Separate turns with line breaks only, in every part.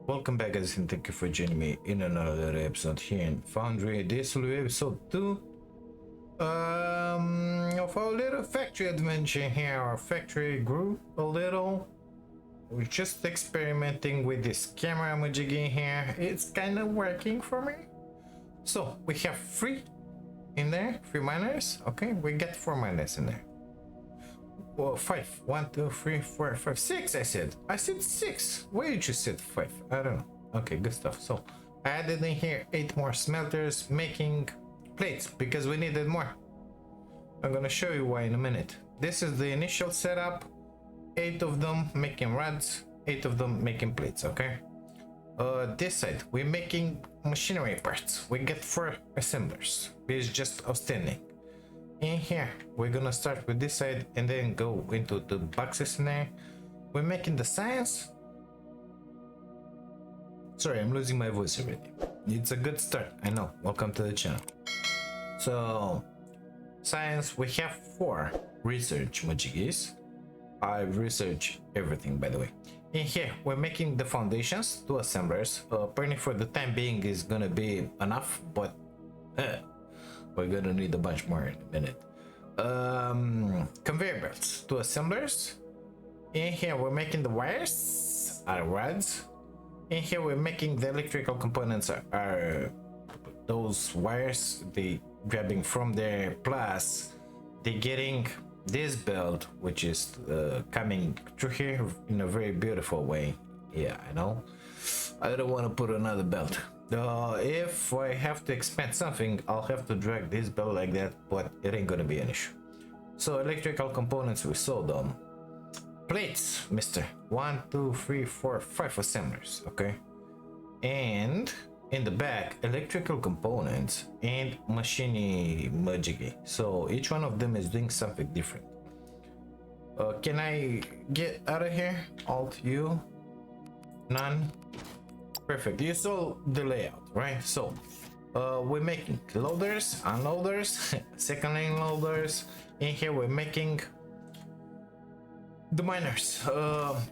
Welcome back guys and thank you for joining me in another episode here in Foundry. This will be episode 2 of our little factory adventure here. Our factory grew a little. We're just experimenting with this camera majiggy here. It's kind of working for me. So we have 3 in there, 3 miners. Okay, we got 4 miners in there. Well, 5. 1, 2, 3, 4, 5, 6. I said 6. Why did you said 5? I don't know. Okay, good stuff. So I added in here 8 more smelters making plates because we needed more. I'm gonna show you why in a minute. This is the initial setup. 8 of them making rods, 8 of them making plates. Okay. This side we're making machinery parts. We get 4 assemblers. It's just outstanding. In here we're gonna start with this side and then go into the boxes in there. We're making the science. Sorry, I'm losing my voice already. It's a good start, I know. Welcome to the channel. So science, we have 4 research majigis. I've researched everything, by the way. In here we're making the foundations, 2 assemblers. Apparently for the time being is gonna be enough, but we're gonna need a bunch more in a minute. Conveyor belts, 2 assemblers. In here we're making the wires, our rods. In here we're making the electrical components, are those wires they grabbing from there, plus they getting this belt which is coming through here in a very beautiful way. Yeah, I know. I don't want to put another belt. If I have to expand something, I'll have to drag this belt like that, but it ain't gonna be an issue. So electrical components, we sold them. Plates, mister. 1, 2, 3, 4, 5 assemblers. Okay. And in the back, electrical components and machine majiggy. So each one of them is doing something different. Can I get out of here? Alt U. None. Perfect. You saw the layout, right? So we're making loaders, unloaders, second lane loaders. In here we're making the miners.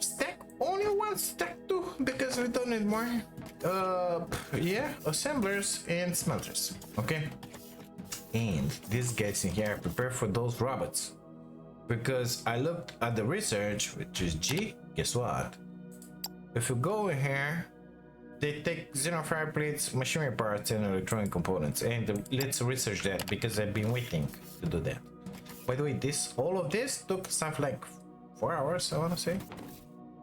Stack, only 1 stack too, because we don't need more. Yeah, assemblers and smelters. Okay. And these guys in here are prepared for those robots, because I looked at the research, which is G. Guess what? If you go in here, they take xenofire plates, machinery parts, and electronic components. And let's research that because I've been waiting to do that. By the way, all of this took something like 4 hours, I want to say.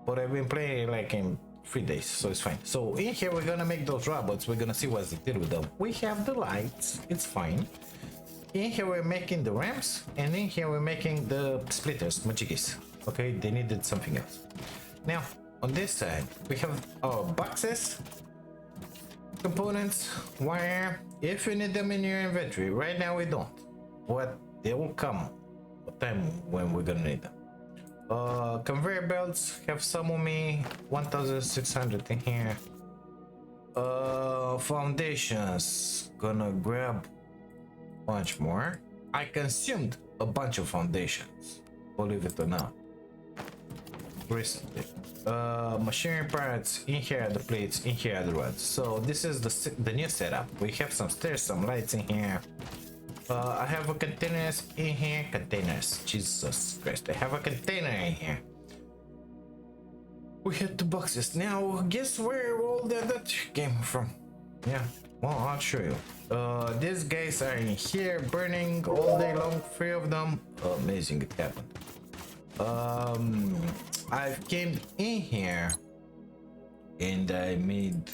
But I've been playing like in 3 days, so it's fine. So in here, we're gonna make those robots. We're gonna see what's the deal with them. We have the lights, it's fine. In here, we're making the ramps, and in here, we're making the splitters, majigis. Okay, they needed something else. Now, on this side, we have our boxes, components, wire. If you need them in your inventory, right now we don't, but they will come a time when we're gonna need them. Conveyor belts, have some of me, 1600 in here. Foundations, gonna grab much more. I consumed a bunch of foundations, believe it or not, recently. Machinery parts, in here are the plates, in here are the rods. So this is the new setup. We have some stairs, some lights in here. I have a containers in here. Containers, Jesus Christ, I have a container in here. We had 2 boxes. Now guess where all that came from? Yeah, well, I'll show you. These guys are in here burning all day long, 3 of them. Amazing, it happened. I've came in here and I made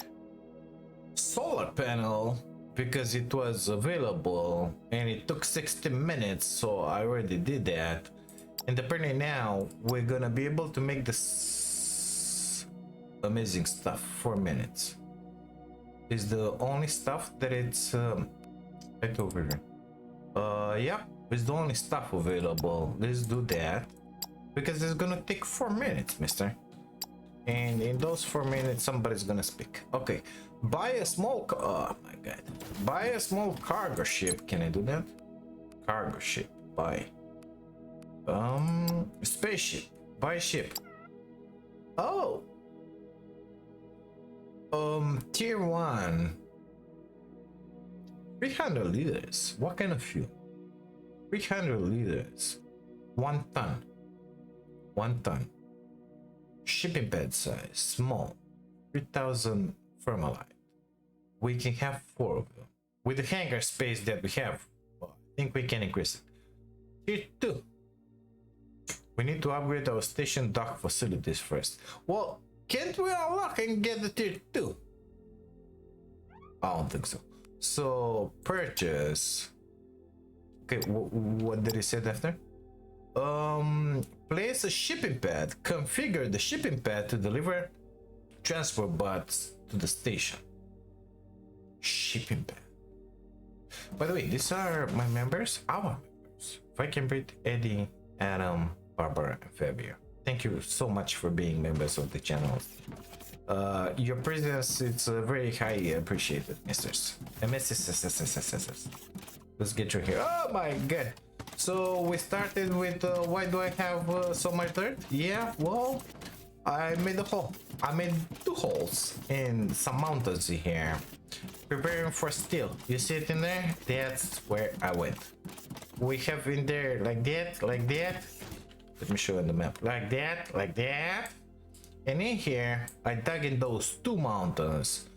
solar panel because it was available and it took 60 minutes, so I already did that. And apparently now we're gonna be able to make this amazing stuff. 4 minutes is the only stuff that it's right over here. Yeah, it's the only stuff available. Let's do that because it's gonna take 4 minutes, mister. And in those 4 minutes, somebody's gonna speak. Okay, buy a small oh my god, buy a small cargo ship. Can I do that? Cargo ship, buy. Spaceship, buy ship. Oh, Tier 1. 300 liters. What kind of fuel? 300 liters. 1 ton. 1 ton. Shipping bed size. Small. 3000 formalite. We can have 4 of them. With the hangar space that we have, well, I think we can increase it. Tier 2. We need to upgrade our station dock facilities first. Well, can't we unlock and get the tier 2? I don't think so. So, purchase. Okay, what did he say after? Place a shipping pad. Configure the shipping pad to deliver transport bots to the station. Shipping pad. By the way, these are my members, our members. If I can breathe, Eddie, Adam, Barbara, and Fabio. Thank you so much for being members of the channel. Your presence is very highly appreciated, misters and misses. Let's get you here. Oh my god. So we started with why do I have so much dirt? Yeah, well, I made a hole. I made 2 holes in some mountains here. Preparing for steel. You see it in there? That's where I went. We have in there like that, like that. Let me show you on the map. Like that, like that. And in here, I dug in those 2 mountains,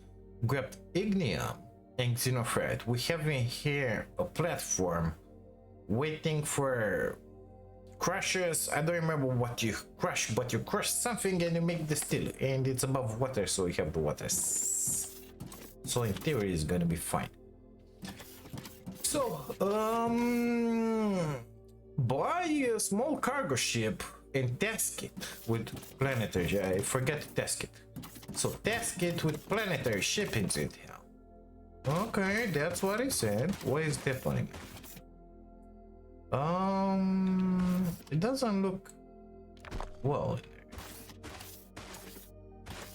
grabbed ignium and xenoferrite. We have in here a platform waiting for crushers. I don't remember what you crush, but you crush something and you make the steel, and it's above water, so you have the water. So in theory, it's gonna be fine. So, buy a small cargo ship and task it with planetary. I forget to task it. So task it with planetary shippings in here. Okay, that's what he said. What is that one? It doesn't look well in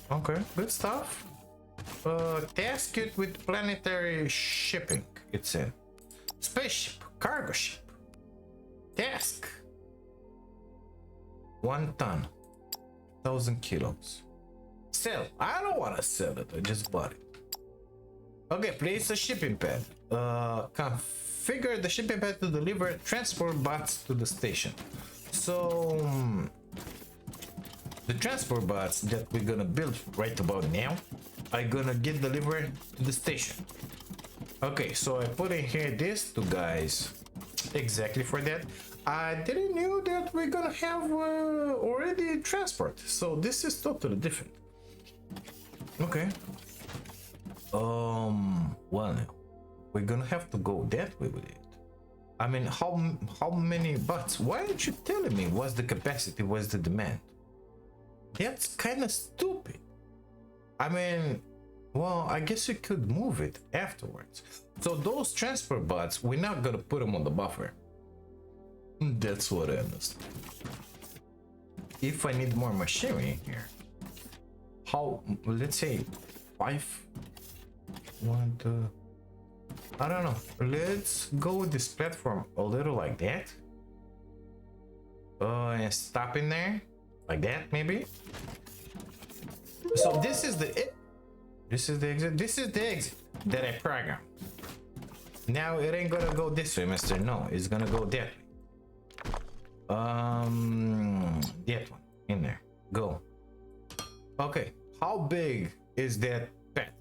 there. Okay, good stuff. Task it with planetary shipping. It's in spaceship, cargo ship. Task 1 ton, 1,000 kilos. Sell. I don't want to sell it. I just bought it. Okay, place a shipping pad. Configure the shipping pad to deliver transport bots to the station. So the transport bots that we're gonna build right about now are gonna get delivered to the station. Okay, so I put in here these 2 guys exactly for that. I didn't know that we're gonna have already transport, so this is totally different. Okay. Well, we're gonna have to go that way with it. I mean, how many bots? Why aren't you telling me what's the capacity, what's the demand? That's kind of stupid. I mean, well, I guess we could move it afterwards. So those transport bots, we're not gonna put them on the buffer. That's what I understand. If I need more machinery in here, how? Let's say 5. 1, 2. I don't know. Let's go with this platform a little like that. And stop in there like that, maybe. So this is the exit. This is the exit that I programmed. Now it ain't gonna go this way, mister. No, it's gonna go that way. That one in there. Go. Okay, how big is that pad?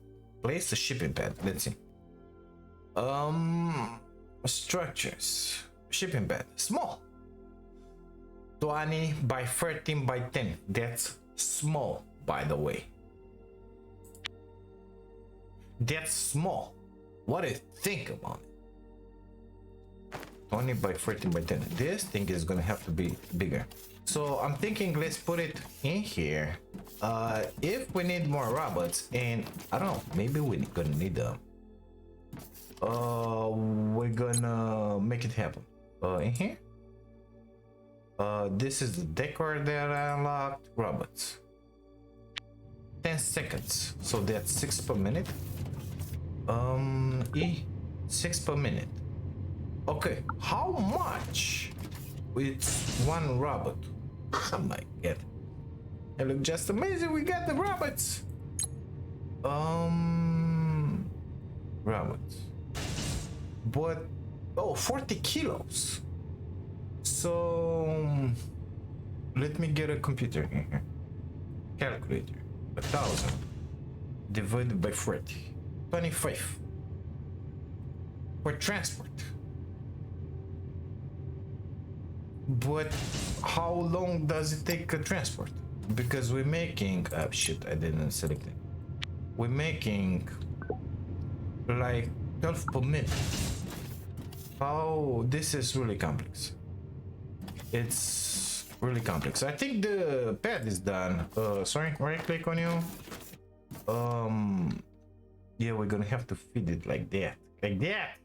Place the shipping pad. Let's see. Structures. Shipping pad. Small. 20 by 13 by 10. That's small, by the way. That's small. What do you think about it? 20 by 14 by 10. This thing is gonna have to be bigger. So I'm thinking let's put it in here. If we need more robots, and I don't know, maybe we're gonna need them. We're gonna make it happen. In here. This is the decor that I unlocked. Robots. 10 seconds. So that's 6 per minute. 6 per minute. Okay, how much? It's 1 robot. Oh my god. It looks just amazing. We got the robots. Rabbits. But, oh, 40 kilos. So, let me get a computer in here. Calculator. 1,000 divided by 40. 25. For transport. But how long does it take a transport? Because we're making, oh shit, I didn't select it. We're making like 12 per minute. Oh, this is really complex. It's really complex. I think the pad is done. Sorry, right click on you. Yeah, we're gonna have to feed it like that. Like that.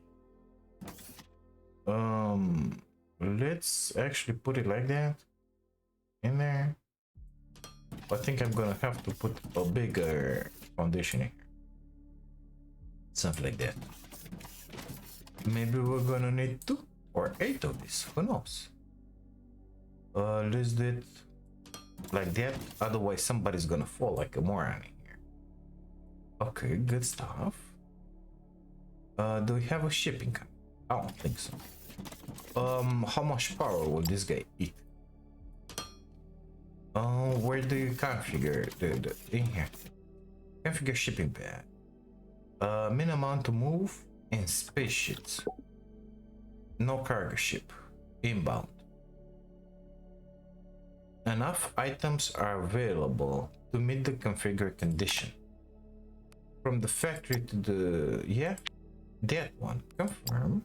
Let's actually put it like that. In there. I think I'm gonna have to put a bigger foundation in here. Something like that. Maybe we're gonna need 2 or 8 of this. Who knows? Let's do it like that. Otherwise, somebody's gonna fall like a moron in here. Okay, good stuff. Do we have a shipping company? I don't think so. How much power will this guy eat? Where do you configure the in here? Configure shipping pad. Minimum amount to move and spaceships. No cargo ship. Inbound. Enough items are available to meet the configured condition. From the factory to the that one. Confirm.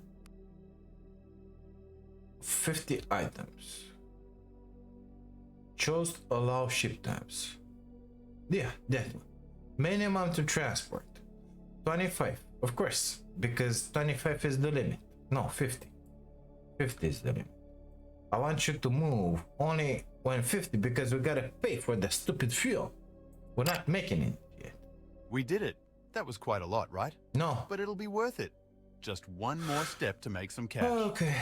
50 items. Chose allow ship types. Yeah, that one. Minimum to transport. 25, of course, because 25 is the limit. No, 50. 50 is the limit. I want you to move only 150 because we gotta pay for the stupid fuel. We're not making it yet.
We did it. That was quite a lot, right?
No.
But it'll be worth it. Just one more step to make some cash.
Okay.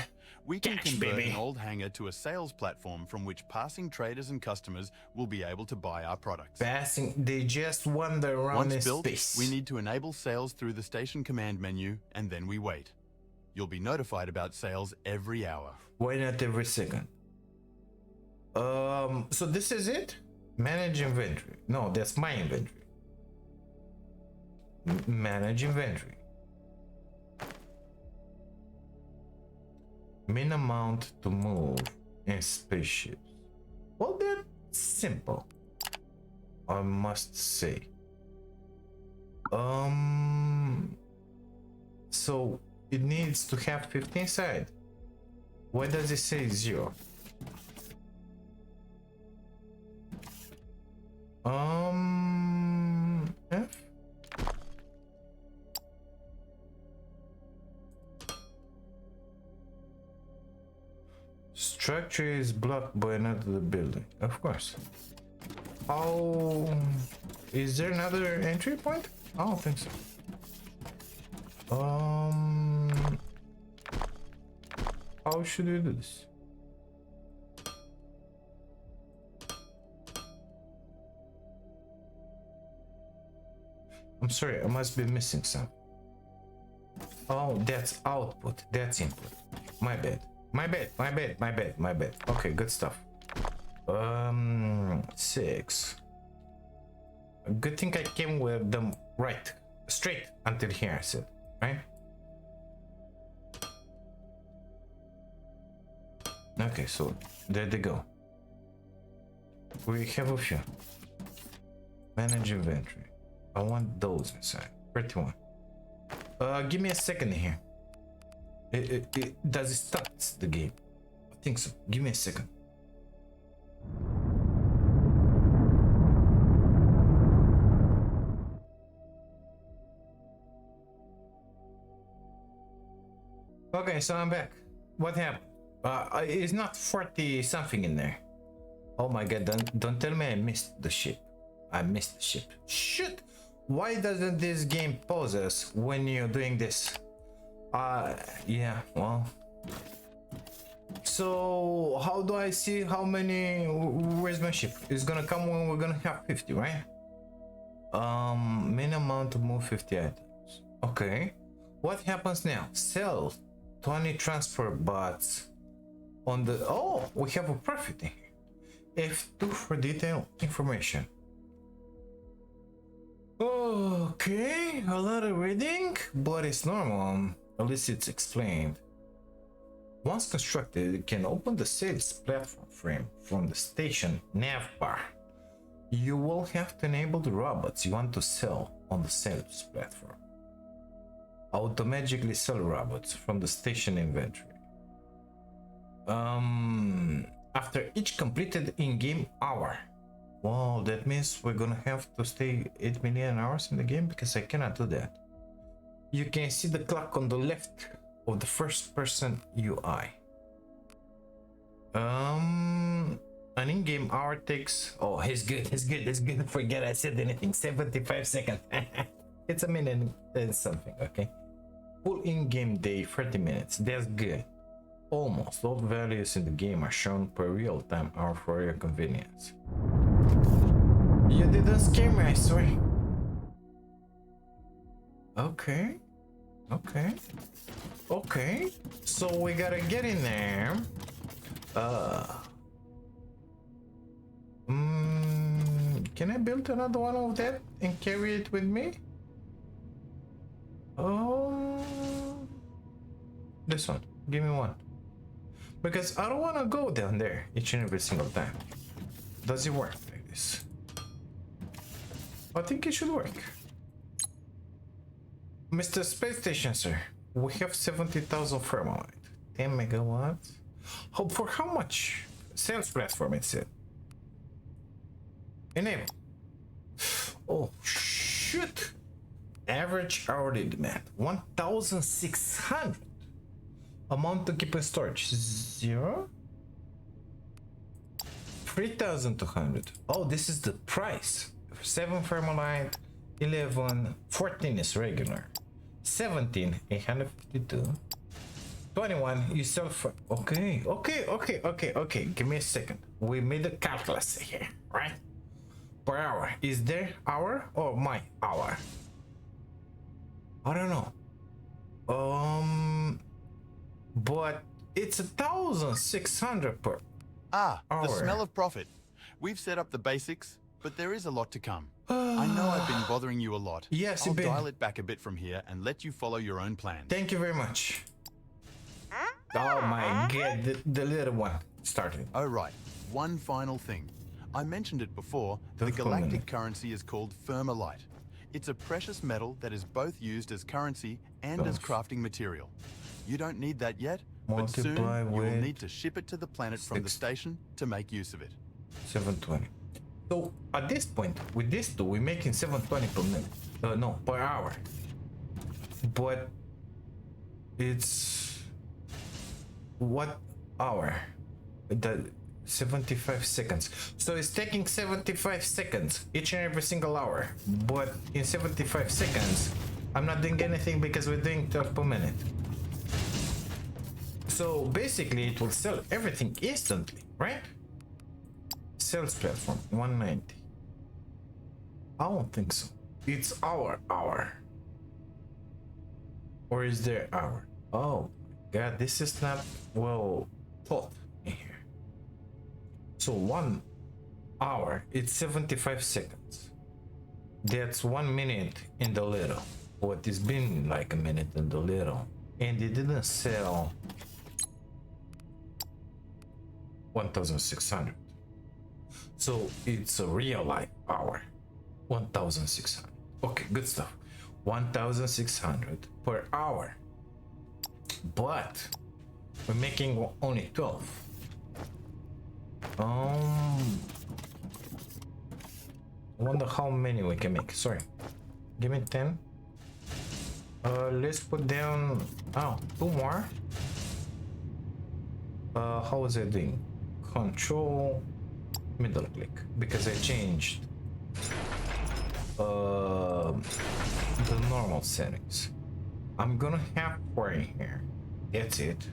We can
Cash,
convert
baby.
an old hangar to a sales platform from which passing traders and customers will be able to buy our products.
Passing, they just wander around in
Once built,
space.
we need to enable sales through the station command menu, and then we wait. You'll be notified about sales every hour.
Why not every second? So this is it? Manage inventory. No, that's my inventory. Manage inventory. Min amount to move in spaceships. Well, that's simple, I must say. So it needs to have 15 inside. Why does it say 0? F? Structure is blocked by another building. Of course. Oh, is there another entry point? I don't think so. How should we do this? I'm sorry, I must be missing some. Oh, that's output. That's input. My bad. My bad. Okay, good stuff. 6. Good thing I came with them right, straight until here, I said, right? Okay, so there they go. We have a few. Manage inventory. I want those inside. 31. Give me a second here. Does it start the game? I think so. Give me a second. Okay, so I'm back. What happened? It's not 40 something in there. Oh my god, don't tell me I missed the ship. I missed the ship. Shit! Why doesn't this game pause us when you're doing this? Yeah, well. So, how do I see how many? Where's my ship? It's gonna come when we're gonna have 50, right? main amount to move 50 items. Okay. What happens now? Sell 20 transfer bots on the... Oh, we have a profit in here. F2 for detailed information. Okay, a lot of reading, but it's normal. At least it's explained. Once constructed, it can open the sales platform frame from the station navbar. You will have to enable the robots you want to sell on the sales platform. Automatically sell robots from the station inventory. After each completed in-game hour. Well, that means we're gonna have to stay 8 million hours in the game because I cannot do that. You can see the clock on the left of the first person UI. An in-game hour takes... Oh, it's good. Forget I said anything. 75 seconds. It's a minute and something, okay? Full in-game day, 30 minutes. That's good. Almost all values in the game are shown per real-time hour for your convenience. You didn't scare me, I swear. Okay. So we gotta get in there. Can I build another one of that and carry it with me? This one. Give me one. Because I don't want to go down there each and every single time. Does it work like this? I think it should work. Mr. Space Station, sir. We have 70,000 thermalite. 10 megawatts. Oh, for how much? Sales platform, it said. Enable. Oh, shit. Average hourly demand 1,600. Amount to keep in storage 0. 3,200. Oh, this is the price. 7 thermalite, 11, 14 is regular, 17, 852, 21 you sell for... Okay. Give me a second. We made a calculus here, right? Per hour. Is there hour or my hour? I don't know. But it's 1,600 per hour.
The smell of profit. We've set up the basics, but there is a lot to come. I know I've been bothering you a lot.
Yes,
I'll dial it back a bit from here and let you follow your own plan.
Thank you very much. Oh my god, the little one started.
Oh right, one final thing. I mentioned it before, the galactic currency is called thermalite. It's a precious metal that is both used as currency and as crafting material. You don't need that yet, but soon you will need to ship it to the planet from the station to make use of it.
720. So at this point, with this two, we're making 720 per minute. No, per hour. But it's what hour? The 75 seconds. So it's taking 75 seconds each and every single hour. But in 75 seconds, I'm not doing anything because we're doing 12 per minute. So basically, it will sell everything instantly, right? Sales platform 190. I don't think so. It's our hour. Or is there hour? Oh god, this is not well thought in here. So 1 hour, it's 75 seconds. That's 1 minute in the little. What has been like a minute in the little. And it didn't sell 1,600. So it's a real life hour. 1,600. Okay, good stuff. 1,600 per hour. But we're making only 12. I wonder how many we can make. Sorry. Give me 10. Let's put down 2 more. How is it doing? Control middle click, because I changed the normal settings. I'm gonna have 4 in here. That's it.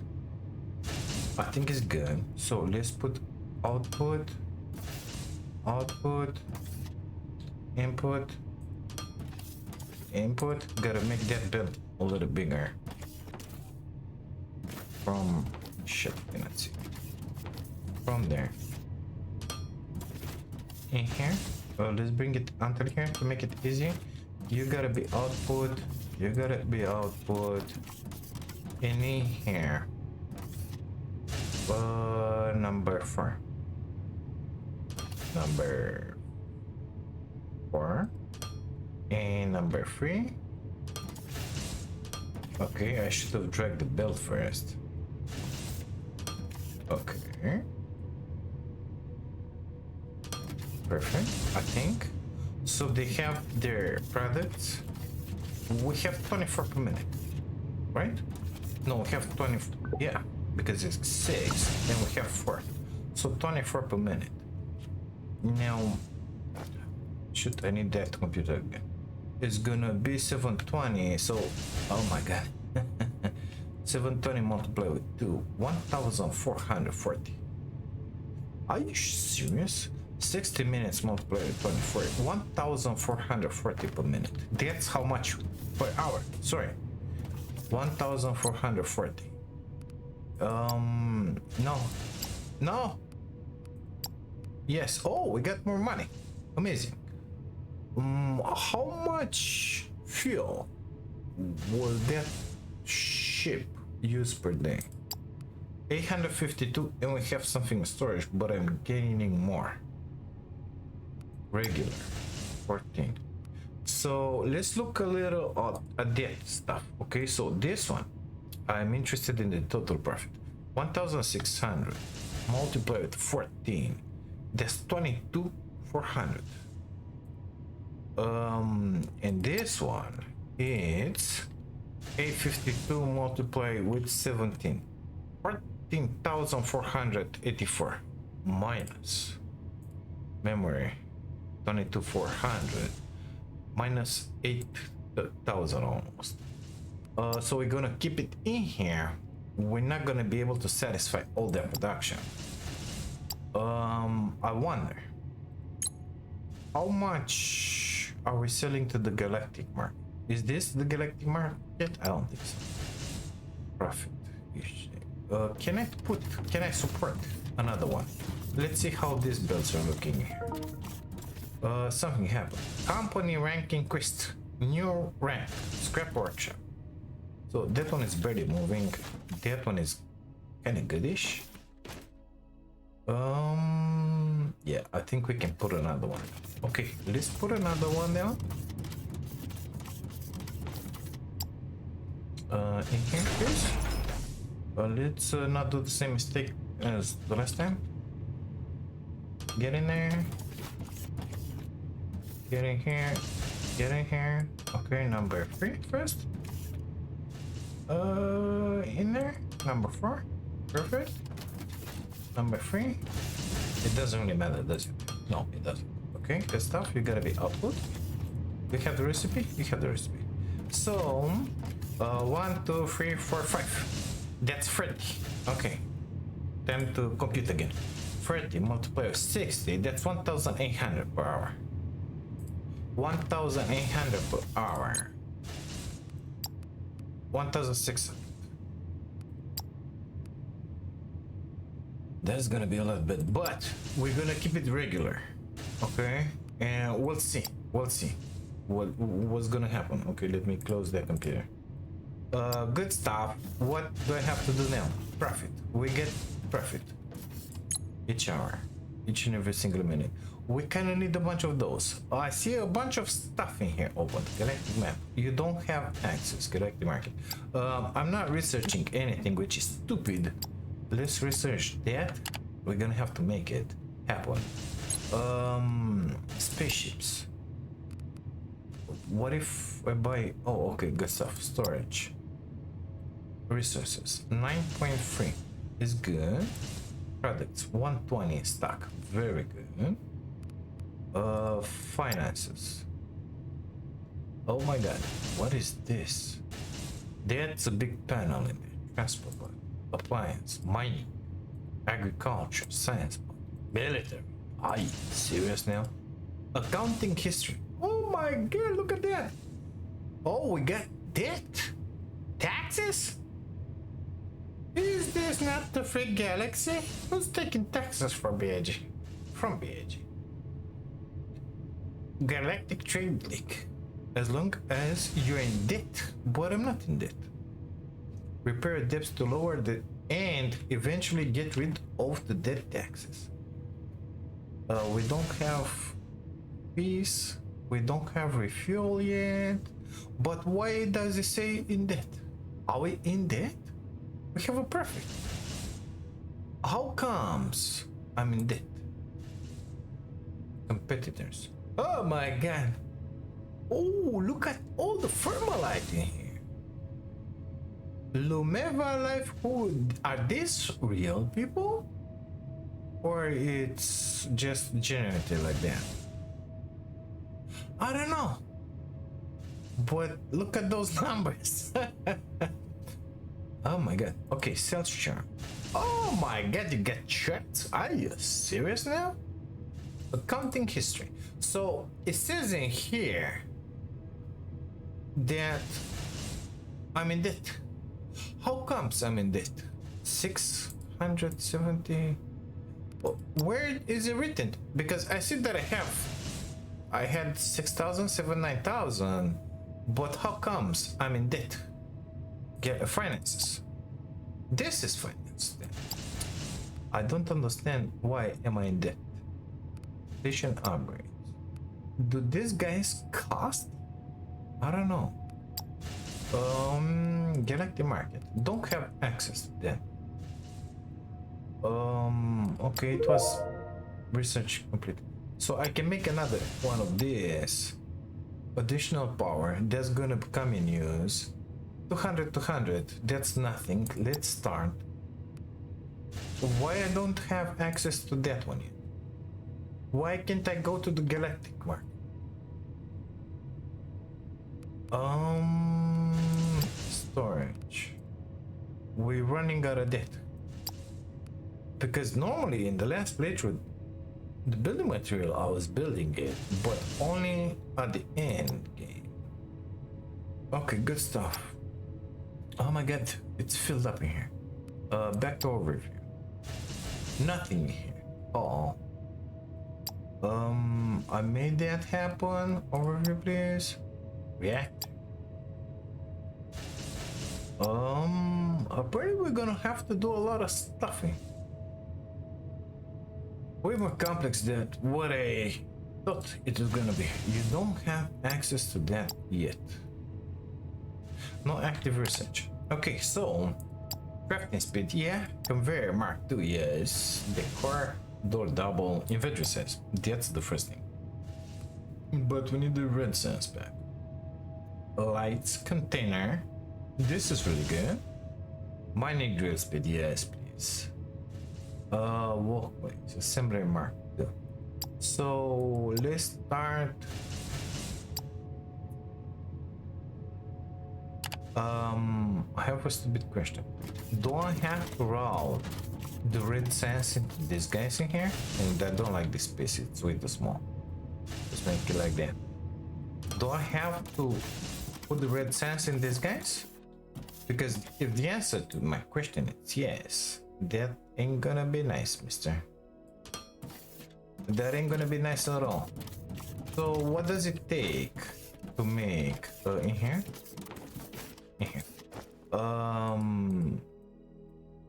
I think it's good. So let's put output, input, input. Gotta make that build a little bigger. From shit, cannot see. From there. In here. Well, let's bring it until here to make it easy. You gotta be output. You gotta be output. In here. Number 4. Number 4. And number 3. Okay, I should have dragged the build first. Okay. Perfect, I think. So they have their products. We have 24 per minute, right? No, we have 20. Yeah, because it's 6, then we have 4. So 24 per minute. Now, shoot, I need that computer again. It's gonna be 720. So, oh my god. 720 multiplied with 2, 1440. Are you serious? 60 minutes multiplied with 24, 1440 per minute. That's how much per hour. Sorry, 1440. No. Yes. Oh, we got more money. Amazing. How much fuel will that ship use per day? 852, and we have something in storage, but I'm gaining more. Regular 14. So let's look a little at that stuff. Okay, so this one, I'm interested in the total profit. 1600 multiplied with 14, that's 22,400. And this one, it's 852 multiplied with 17, 14,484 minus memory 22,400 minus 8,000 almost. So we're gonna keep it in here. We're not gonna be able to satisfy all that production. I wonder how much are we selling to the Galactic market? Is this the Galactic market? I don't think so. Profit. Can I support another one? Let's see how these builds are looking here. Something happened. Company rank increased. New rank. Scrap workshop. So that one is barely moving. That one is kind of goodish. Yeah, I think we can put another one. Okay, let's put another one down. In here, please. Let's not do the same mistake as the last time. Get in there. Get in here. Get in here. Okay, number 3 first. In there. Number 4. Perfect. Number 3. It doesn't really matter, does it? No, it doesn't. Okay, good stuff. You gotta be output. You have the recipe? You have the recipe. So, 1, 2, 3, 4, 5. That's 30. Okay. Time to compute again. 30 multiplied with 60. That's 1,800 per hour. 1,800 per hour. 1,600. That's gonna be a little bit, but we're gonna keep it regular, okay? And we'll see what's gonna happen. Okay, let me close that computer. Good stuff. What do I have to do now? Profit. We get profit each hour, each and every single minute. We kind of need a bunch of those. I see a bunch of stuff in here open. Galactic map. You don't have access. Galactic market. I'm not researching anything, which is stupid. Let's research that. We're gonna have to make it happen. Spaceships. What if I buy? Oh, okay, good stuff. Storage. Resources. 9.3 is good. Products. 120 stock. Very good. Finances. Oh my god, what is this? That's a big panel in there. Transport, appliance, mining, agriculture, science, military. Are you serious now? Accounting history. Oh my god, look at that. Oh, we got debt. Taxes? Is this not the free galaxy? Who's taking taxes for B.I.G? From B.I.G. Galactic Trade League. As long as you're in debt, but I'm not in debt. Repair debts to lower the and eventually get rid of the debt taxes. We don't have peace. We don't have refuel yet. But why does it say in debt? Are we in debt? We have a perfect. How comes I'm in debt? Competitors. Oh my god. Oh, look at all the Thermalite in here. Lumeva Life Hood. Are these real people? Or it's just generated like that? I don't know. But look at those numbers. Oh my god. Okay, sales charm. Oh my god, you get checked? Are you serious now? Accounting history. So it says in here that I'm in debt. How comes I'm in debt? 670. Where is it written? Because I see that I had 6,000, 9,000, but how comes I'm in debt? Get finances. This is finance then. I don't understand why am I in debt. Station upgrades. Do these guys cost? I don't know. Galactic Market. Don't have access to them. Okay, it was research complete. So I can make another one of this. Additional power. That's gonna come in use. 200, 200. That's nothing. Let's start. Why I don't have access to that one yet? Why can't I go to the Galactic Market? Storage. We're running out of debt. Because normally in the last playthrough, the building material I was building it, but only at the end game. Okay, good stuff. Oh my god, it's filled up in here. Back to overview. Nothing here. Uh-oh. I made that happen. Overview, please. React. Apparently we're gonna have to do a lot of stuffing. Way more complex than what I thought it was gonna be. You don't have access to that yet. No active research. Okay, so crafting speed, yeah. Conveyor Mark II, yes. Decor, door double, inventory size. That's the first thing. But we need the red sense back. Lights container. This is really good. Mining drill speed, yes, please. Walkways, assembly Mark II. So let's start. I have a stupid question. Do I have to route the red sands into these guys in here? And I don't like this space, it's way too small. Let's make it like that. Do I have to put the red sands in these guys? Because if the answer to my question is yes, that ain't gonna be nice, mister. That ain't gonna be nice at all. So what does it take to make in here? In here.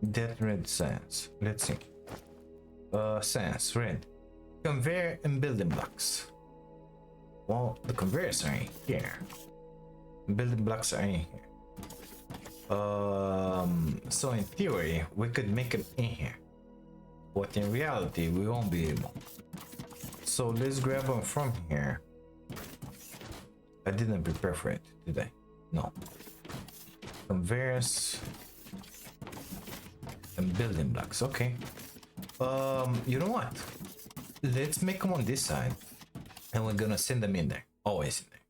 That red sands. Let's see. Sands, red. Conveyor and building blocks. Well, the conveyors are in here. Building blocks are in here. So in theory, we could make them in here. But in reality, we won't be able. So let's grab them from here. I didn't prepare for it, did I? No. Conveyors and building blocks, okay. You know what? Let's make them on this side and we're gonna send them in there, always in there.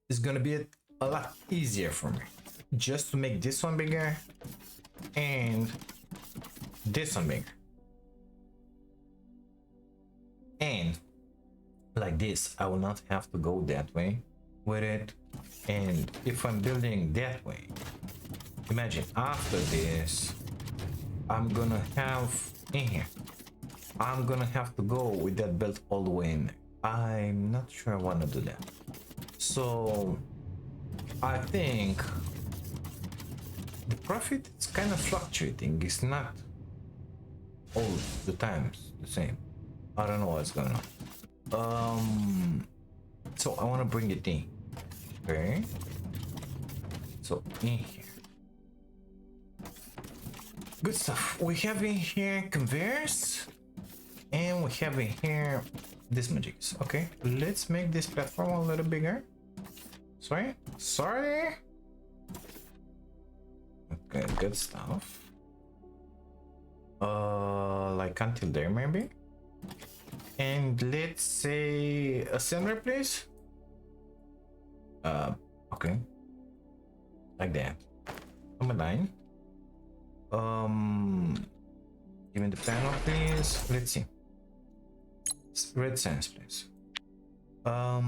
It's gonna be a lot easier for me just to make this one bigger and this one bigger. And like this, I will not have to go that way with it. And if I'm building that way, imagine after this, I'm gonna have in here, I'm gonna have to go with that belt all the way in there. I'm not sure I want to do that. So I think the profit is kind of fluctuating. It's not all the times the same. I don't know what's going on. So I want to bring it in. Okay. So in here. Good stuff. We have in here conveyors, and we have in here this magics. Okay, let's make this platform a little bigger. Sorry. Okay, good stuff. Like until there maybe. And let's say assembler, please. Okay. Like that. Number 9. Give me the panel, please. Let's see. Red sands, please. How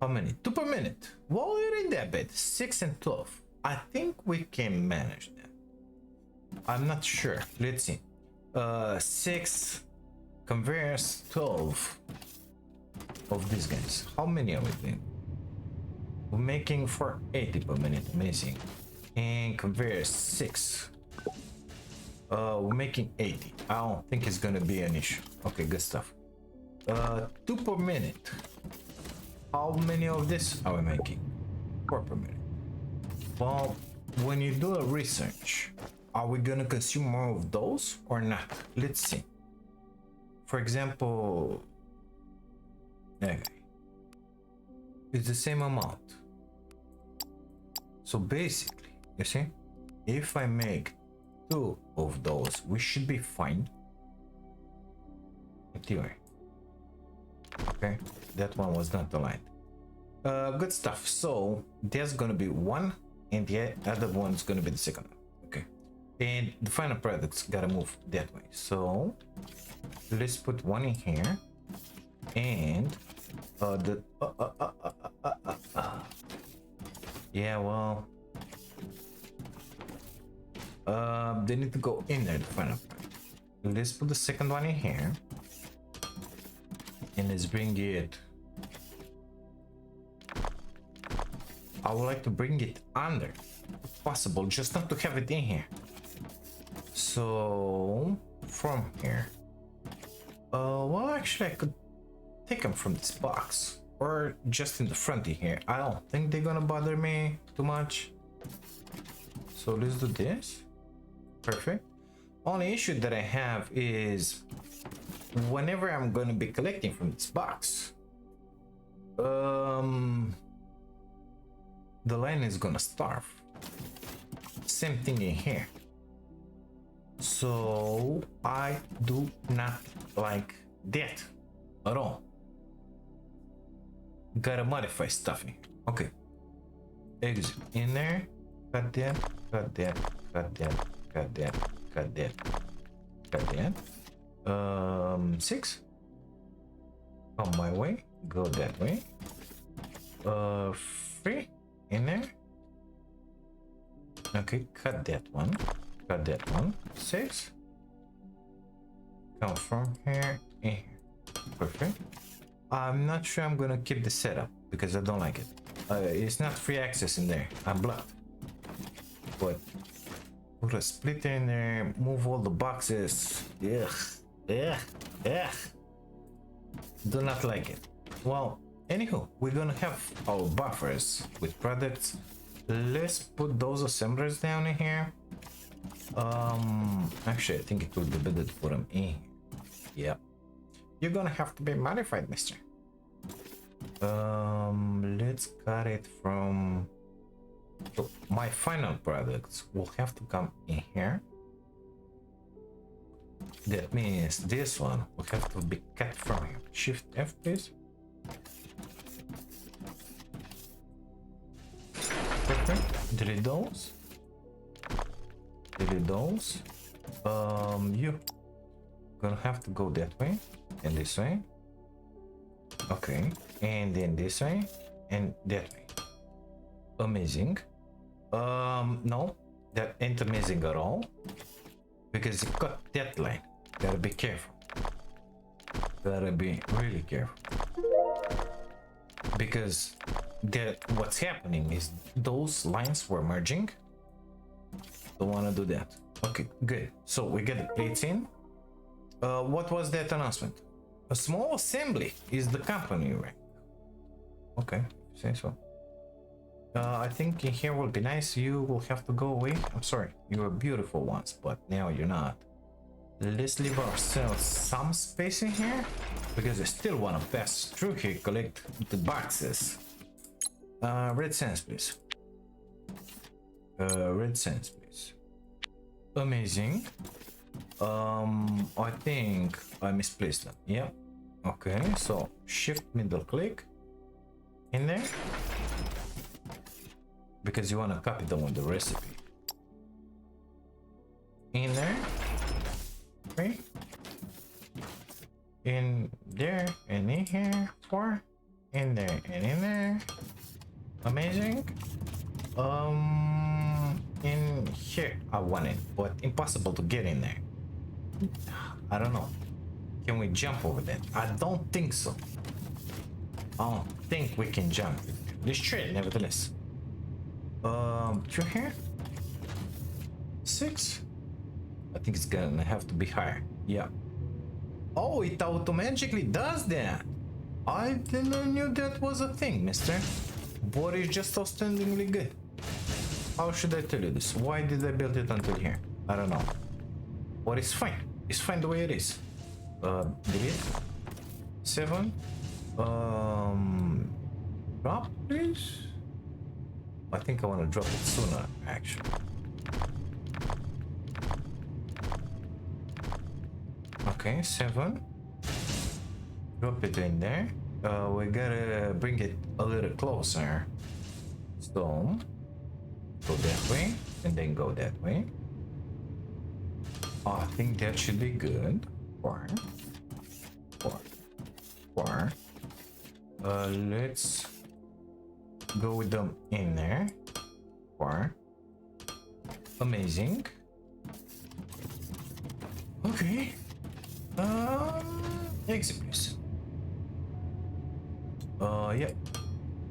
many? 2 per minute. Well, we're in that bit. 6 and 12. I think we can manage that. I'm not sure. Let's see. 6 conveyors, 12 of these guys. How many are we doing? We're making 480 per minute. Amazing. And conveyors 6. We're making 80. I don't think it's gonna be an issue. Okay, good stuff. 2 per minute. How many of this are we making? 4 per minute. Well, when you do a research, are we gonna consume more of those or not? Let's see. For example, okay, it's the same amount. So basically, you see, if I make 2 of those, we should be fine. In theory. Okay, that one was not aligned. Good stuff. So there's gonna be 1, and the other one's gonna be the second one. Okay, and the final product's gotta move that way. So let's put 1 in here, and yeah, well, they need to go in there, the final product. Let's put the second one in here, and let's bring it. I would like to bring it under, if possible, just not to have it in here. So from here, well, actually I could take them from this box or just in the front in here. I don't think they're gonna bother me too much. So let's do this. Perfect. Only issue that I have is whenever I'm gonna be collecting from this box, the line is gonna starve. Same thing in here. So I do not like that at all. Gotta modify stuff in here. Okay. Exit in there. Cut that. Cut that. Cut that. Cut that. Cut that. Cut that. 6. On my way. Go that way. 3 in there. Okay, cut that one. Cut that one. 6. Come from here in here. Perfect. I'm not sure I'm gonna keep the setup because I don't like it. It's not free access in there. I'm blocked. But put a splitter in there. Move all the boxes. Ugh. Ugh. Ugh. Do not like it. Well, anywho, we're gonna have our buffers with products. Let's put those assemblers down in here. Actually, I think it would be better to put them in here. Yep. You're gonna have to be modified, mister. Let's cut it from... So my final products will have to come in here. That means this one will have to be cut from here. Shift F, please. Perfect. Delete those. Delete those. You gonna have to go that way and this way. Okay, and then this way and that way. Amazing. No, that ain't amazing at all. Because you got that line. Gotta be careful. Gotta be really careful. Because what's happening is those lines were merging. Don't wanna do that. Okay, good. So we get the plates in. What was that announcement? A small assembly is the company rank. Okay, say so. I think in here will be nice. You will have to go away. I'm sorry, you were beautiful once, but now you're not. Let's leave ourselves some space in here because I still want to pass through here, collect the boxes. Red sands, please. Red sands, please. Amazing. I think I misplaced them. Yeah. Okay, so shift middle click in there because you want to copy them on the recipe. In there. Okay. In there and in here. 4. In there and in there. Amazing. In here I want it, but impossible to get in there. I don't know. Can we jump over that? I don't think so. I don't think we can jump. Let's try it nevertheless. Through here? 6? I think it's gonna have to be higher. Yeah. Oh, it automatically does that. I didn't know that was a thing, mister. But it's just outstandingly good. How should I tell you this? Why did I build it until here? I don't know. But it's fine. It's fine the way it is. Delete. 7. Drop, please. I think I want to drop it sooner, actually. Okay, 7. Drop it in there. We gotta bring it a little closer. So, go that way, and then go that way. I think that should be good. 4. Let's go with them in there. 4. Amazing. Okay. Exit please. Yeah.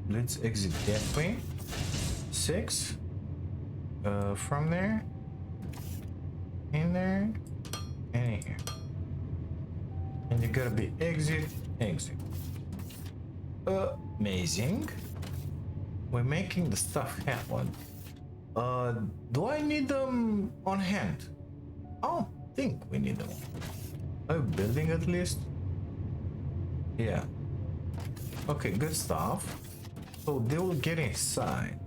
Let's exit that way. 6. From there. In there. And in here. And you gotta be exit. Amazing. We're making the stuff happen. Do I need them on hand? I don't think we need them. Are you building at least? Yeah. Okay, good stuff. So they will get inside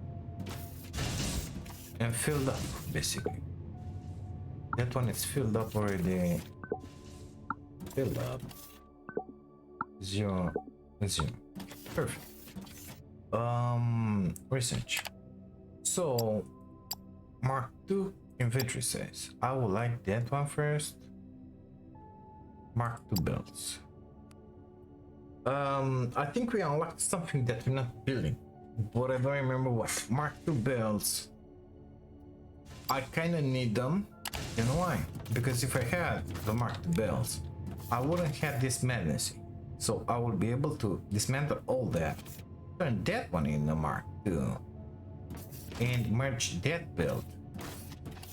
and filled up, basically. That one is filled up already. Filled up. 0, 0. Perfect. Research. So Mark II inventory says I would like that one first. Mark II builds. I think we unlocked something that we're not building, but I don't remember what. Mark II builds. I kind of need them. You know why? Because if I had the Mark II builds, I wouldn't have this madness. So I will be able to dismantle all that, turn that one in the Mark II, and merge that build.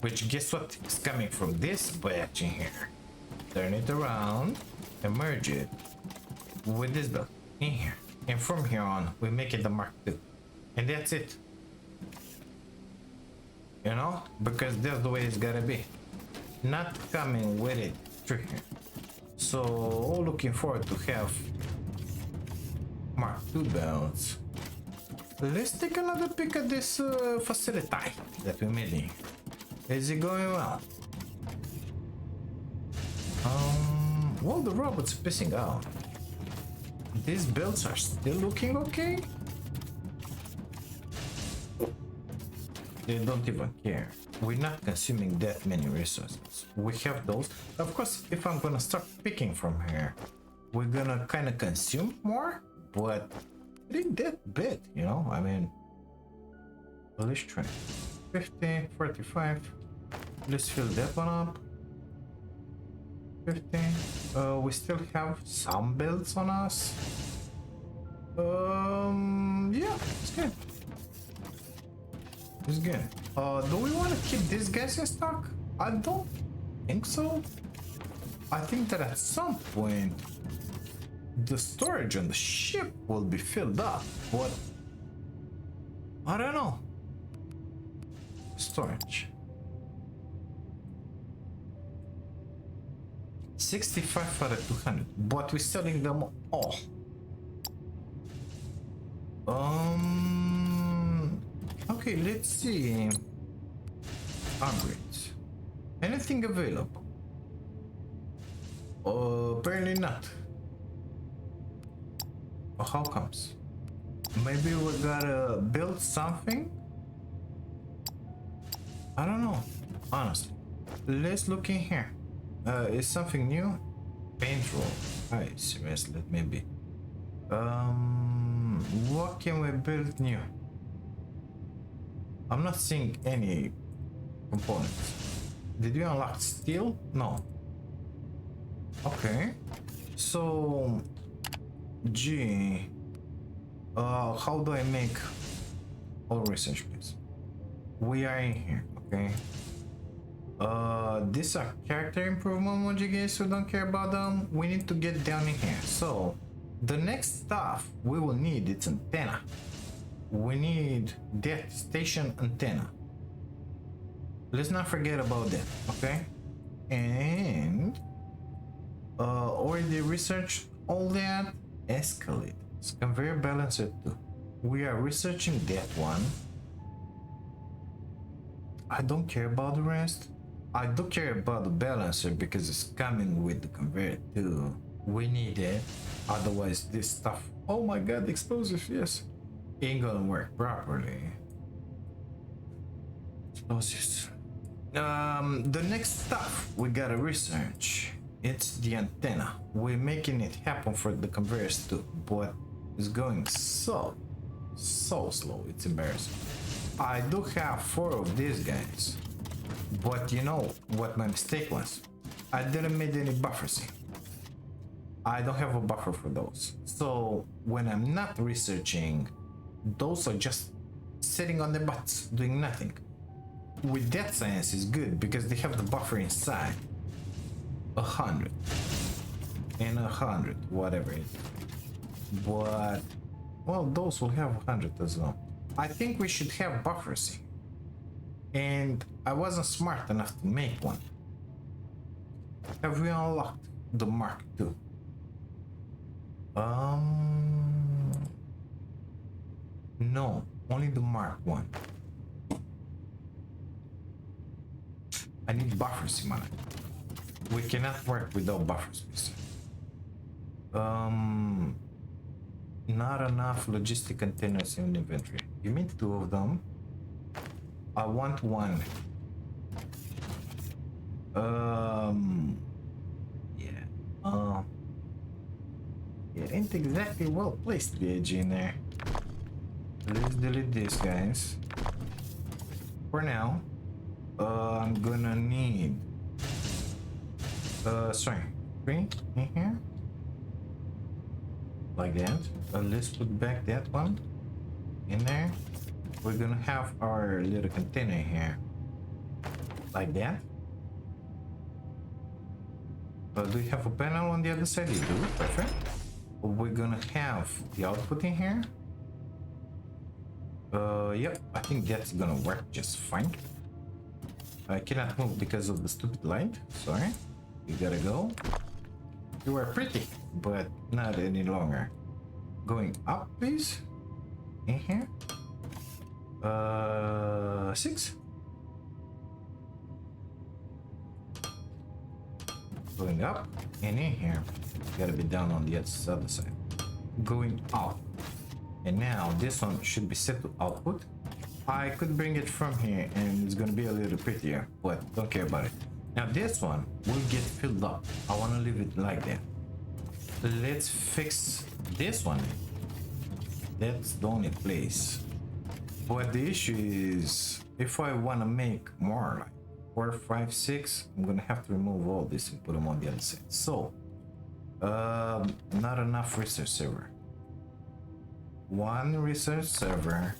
Which, guess what is coming from this batch in here? Turn it around and merge it with this build in here. And from here on, we make it the Mark II. And that's it. You know? Because that's the way it's gotta be. Not coming with it through here. So, looking forward to have Mark II builds. Let's take another peek at this facility that we're making. Is it going well? Well, the robot's pissing out. These builds are still looking okay? They don't even care. We're not consuming that many resources. We have those. Of course, if I'm gonna start picking from here, we're gonna kind of consume more, but it ain't that bad, you know. I mean, let's try 50, 45. Let's fill that one up. 50. We still have some builds on us. Yeah, it's good. It's good. Do we want to keep these guys in stock? I don't think so. I think that at some point the storage on the ship will be filled up, but I don't know. Storage. 65 out of 200, but we're selling them all. Okay, let's see. Upgrades. Anything available? Apparently not. How comes? Maybe we gotta build something? I don't know, honestly. Let's look in here. Is something new? Paint roll. Alright, seriously, let me be. What can we build new? I'm not seeing any components. Did you unlock steel? No. Okay. So, G. How do I make all research, please? We are in here, okay. These are character improvement mods, you guys who don't care about them. We need to get down in here. So, the next stuff we will need is antenna. We need that station antenna. Let's not forget about that, okay? And already researched all that. Escalate. It's conveyor balancer too. We are researching that one. I don't care about the rest. I do care about the balancer because it's coming with the conveyor too. We need it. Otherwise this stuff, oh my god, explosive, yes, ain't gonna work properly. Explosives. The next stuff we gotta research, it's the antenna. We're making it happen for the conveyors too, but it's going so slow, it's embarrassing. I do have 4 of these guys, but you know what my mistake was? I didn't make any buffers here. I don't have a buffer for those. So when I'm not researching, those are just sitting on their butts, doing nothing. With that science is good because they have the buffer inside. 100 and 100, whatever it is. But, well, those will have 100 as well. I think we should have buffers here. And I wasn't smart enough to make one. Have we unlocked the Mark II? No, only the Mark I. I need buffers in my life. We cannot work without buffers, please. Not enough logistic containers in inventory. You mean 2 of them? I want 1. Yeah. It ain't exactly well placed, B.I.G in there. Let's delete these guys. For now, I'm gonna need 3 in here. Like that. Let's put back that one in there. We're gonna have our little container here. Like that. Do you have a panel on the other side? You do. Perfect. We're gonna have the output in here. Yep, I think that's gonna work just fine. I cannot move because of the stupid light. Sorry. You gotta go. You are pretty, but not any longer. Going up, please. In here. 6. Going up and in here. Gotta be down on the other side. Going out. And now this one should be set to output. I could bring it from here and it's gonna be a little prettier, but don't care about it. Now this one will get filled up. I wanna leave it like that. Let's fix this one. That's the only place. But the issue is, if I want to make more, like 4, 5, 6, I'm gonna have to remove all this and put them on the other side. So, not enough research server. 1 research server,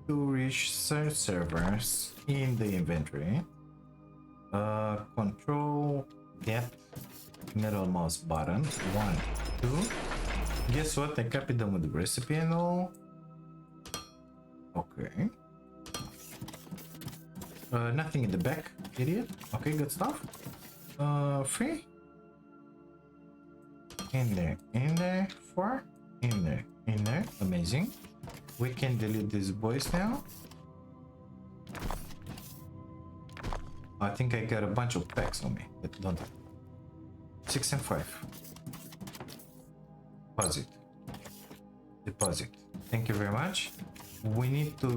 2 research servers in the inventory. Control, get, middle mouse button, 1, 2. Guess what? I copied them with the recipe and all. Okay. Nothing in the back, idiot. Okay, good stuff. 3. In there, 4. In there, amazing. We can delete these boys now. I think I got a bunch of packs on me that don't have. 6 and 5. Deposit. Thank you very much. We need to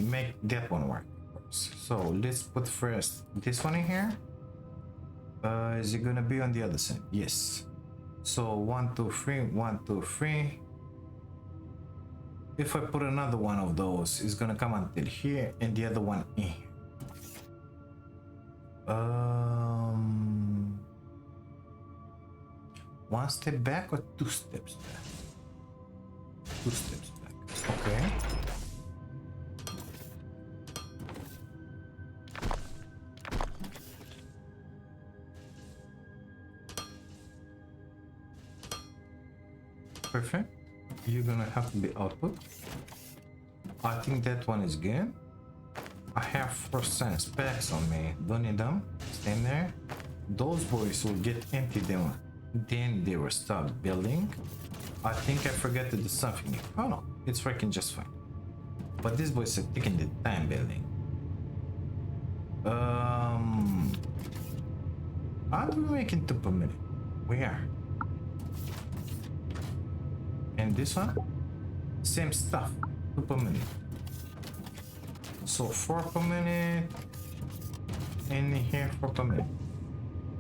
make that one work. So let's put first this one in here. Is it gonna be on the other side? Yes. So 1, 2, 3, 1, 2, 3. If I put another one of those, it's gonna come until here and the other one in here. One step back or 2 steps back? 2 steps back. Okay. Perfect. You're gonna have to be output. I think that one is good. I have 4 science packs on me. Don't need them. Stand there. Those boys will get empty then they will start building. I think I forgot to do something. Oh no, it's working just fine. But these boys are taking the time building. How do we make it 2 per minute? Where? And this one? Same stuff. 2 per minute. So 4 per minute. And here 4 per minute.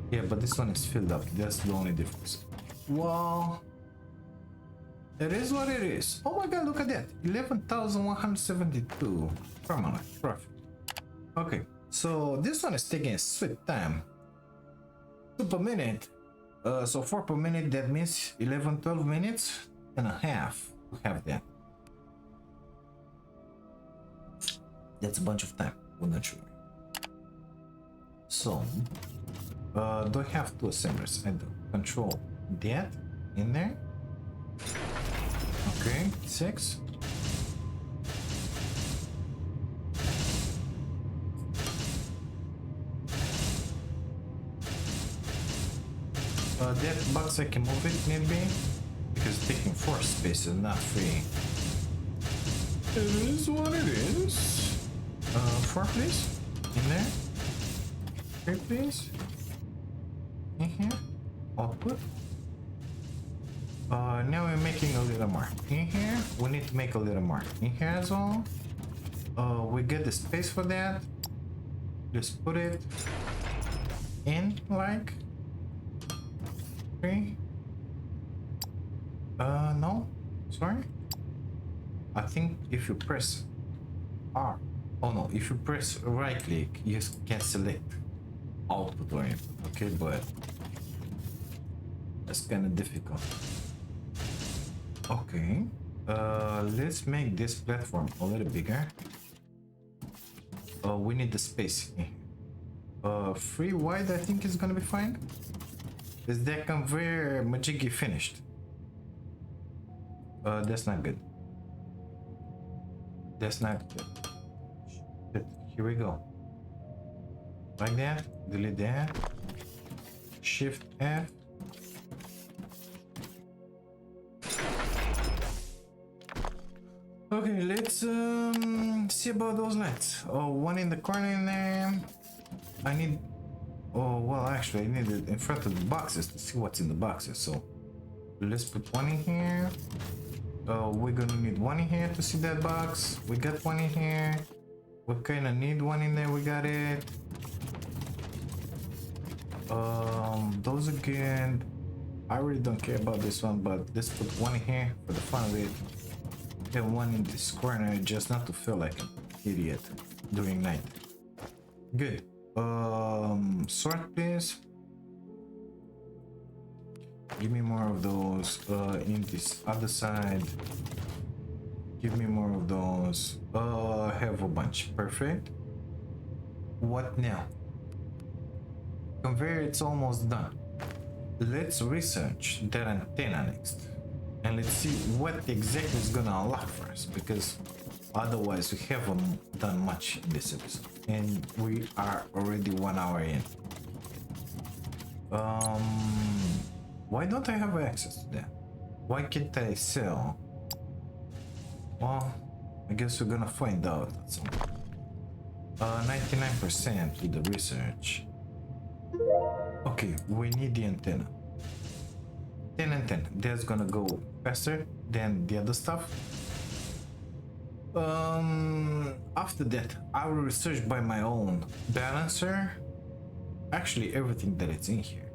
Yeah, but this one is filled up. That's the only difference. Well, it is what it is. Oh my god, look at that. 11,172 permanent profit. Okay, so this one is taking a sweet time. 2 per minute. So 4 per minute, that means 11, 12 minutes and a half to have that. That's a bunch of time, we're not sure. So, do I have 2 assemblers? I do. Control that in there. Okay, 6. That box I can move it, need be, because taking 4 space is not free. It is what it is. 4 please, in there. 3 please. In here. Output. Now we're making a little more. In here, we need to make a little more. In here as well. We get the space for that. Just put it in like 3. No, sorry. I think if you press R, oh no, if you press right click, you can select output or input. Okay, but that's kind of difficult. Okay, let's make this platform a little bigger. We need the space in here. 3 wide, I think is gonna be fine. Is that conveyor majiggy finished? That's not good. That's not good. Here we go. Like that. Delete that. Shift F. Okay, let's see about those lights. Oh, one in the corner in there. I need. Oh well, actually, I need it in front of the boxes to see what's in the boxes. So let's put one in here. We're gonna need one in here to see that box. We got one in here. We kinda need one in there. We got it. Those again. I really don't care about this one, but let's put one in here for the fun of it. And one in this corner just not to feel like an idiot during night. Good. Sort please. Give me more of those. In this other side. Give me more of those. Have a bunch. Perfect. What now? Conveyor, it's almost done. Let's research that antenna next. And let's see what exactly is gonna unlock for us, because otherwise we haven't done much in this episode. And we are already 1 hour in. Why don't I have access to that? Why can't I sell? Well, I guess we're gonna find out at some point. 99% with the research. Okay, we need the antenna. 10 and 10. That's gonna go faster than the other stuff. After that, I will research by my own balancer. Actually, everything that is in here.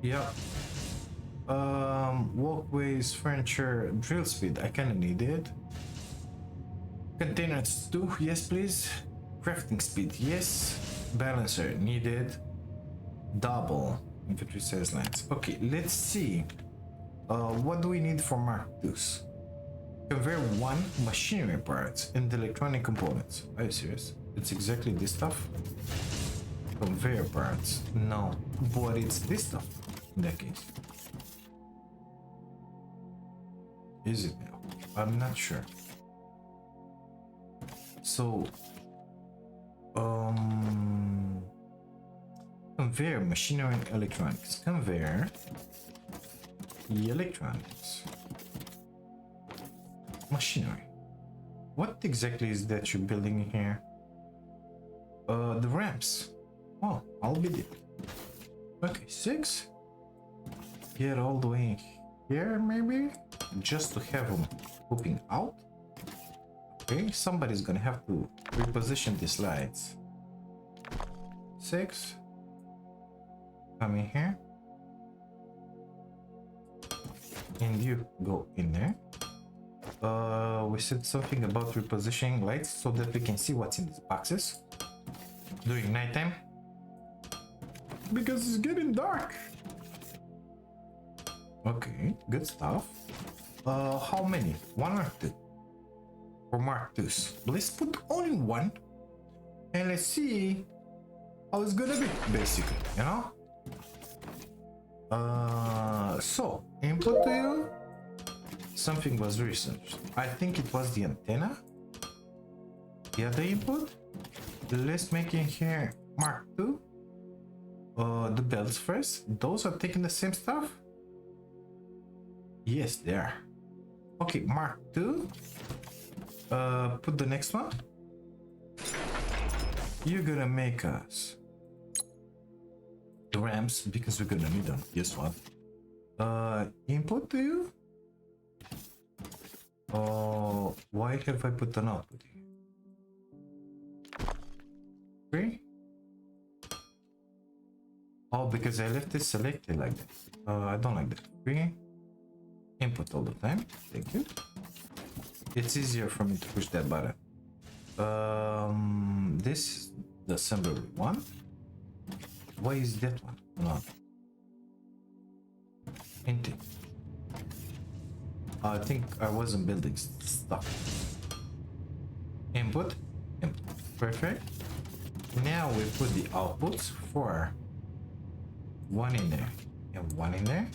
Yeah. Walkways, furniture, drill speed. I kinda need it. Containers too. Yes, please. Crafting speed. Yes. Balancer needed. Double infantry sales lines. Okay, let's see. What do we need for Mark IIs? Conveyor 1 machinery parts and electronic components. Are you serious? It's exactly this stuff? Conveyor parts. No, but it's this stuff in that case. Is it now? I'm not sure. So, conveyor, machinery and electronics. Conveyor, electronics, machinery. What exactly is that you're building here? The ramps. Oh, I'll build it. Okay, 6. Get all the way here, maybe? Just to have them pooping out. Okay, somebody's gonna have to reposition these lights. 6. Come in here. And you go in there. We said something about repositioning lights so that we can see what's in these boxes during nighttime. Because it's getting dark. Okay, good stuff. How many? 1 or 2? For Mark IIs. Let's put only 1. And let's see how it's gonna be, basically, you know? So, input to you. Something was researched. I think it was the antenna. The other input. Let's make in here Mark II. The belts first. Those are taking the same stuff? Yes, they are. Okay, Mark II. Put the next one. You're gonna make us the ramps because we're gonna need them. Guess what? Input to you. Why have I put an output here? 3. Oh, because I left it selected like that. I don't like that. 3. Input all the time. Thank you. It's easier for me to push that button. This is the assembly one. Why is that one not? Int. I think I wasn't building stuff. Input. Perfect. Now we put the outputs for 1 in there and 1 in there.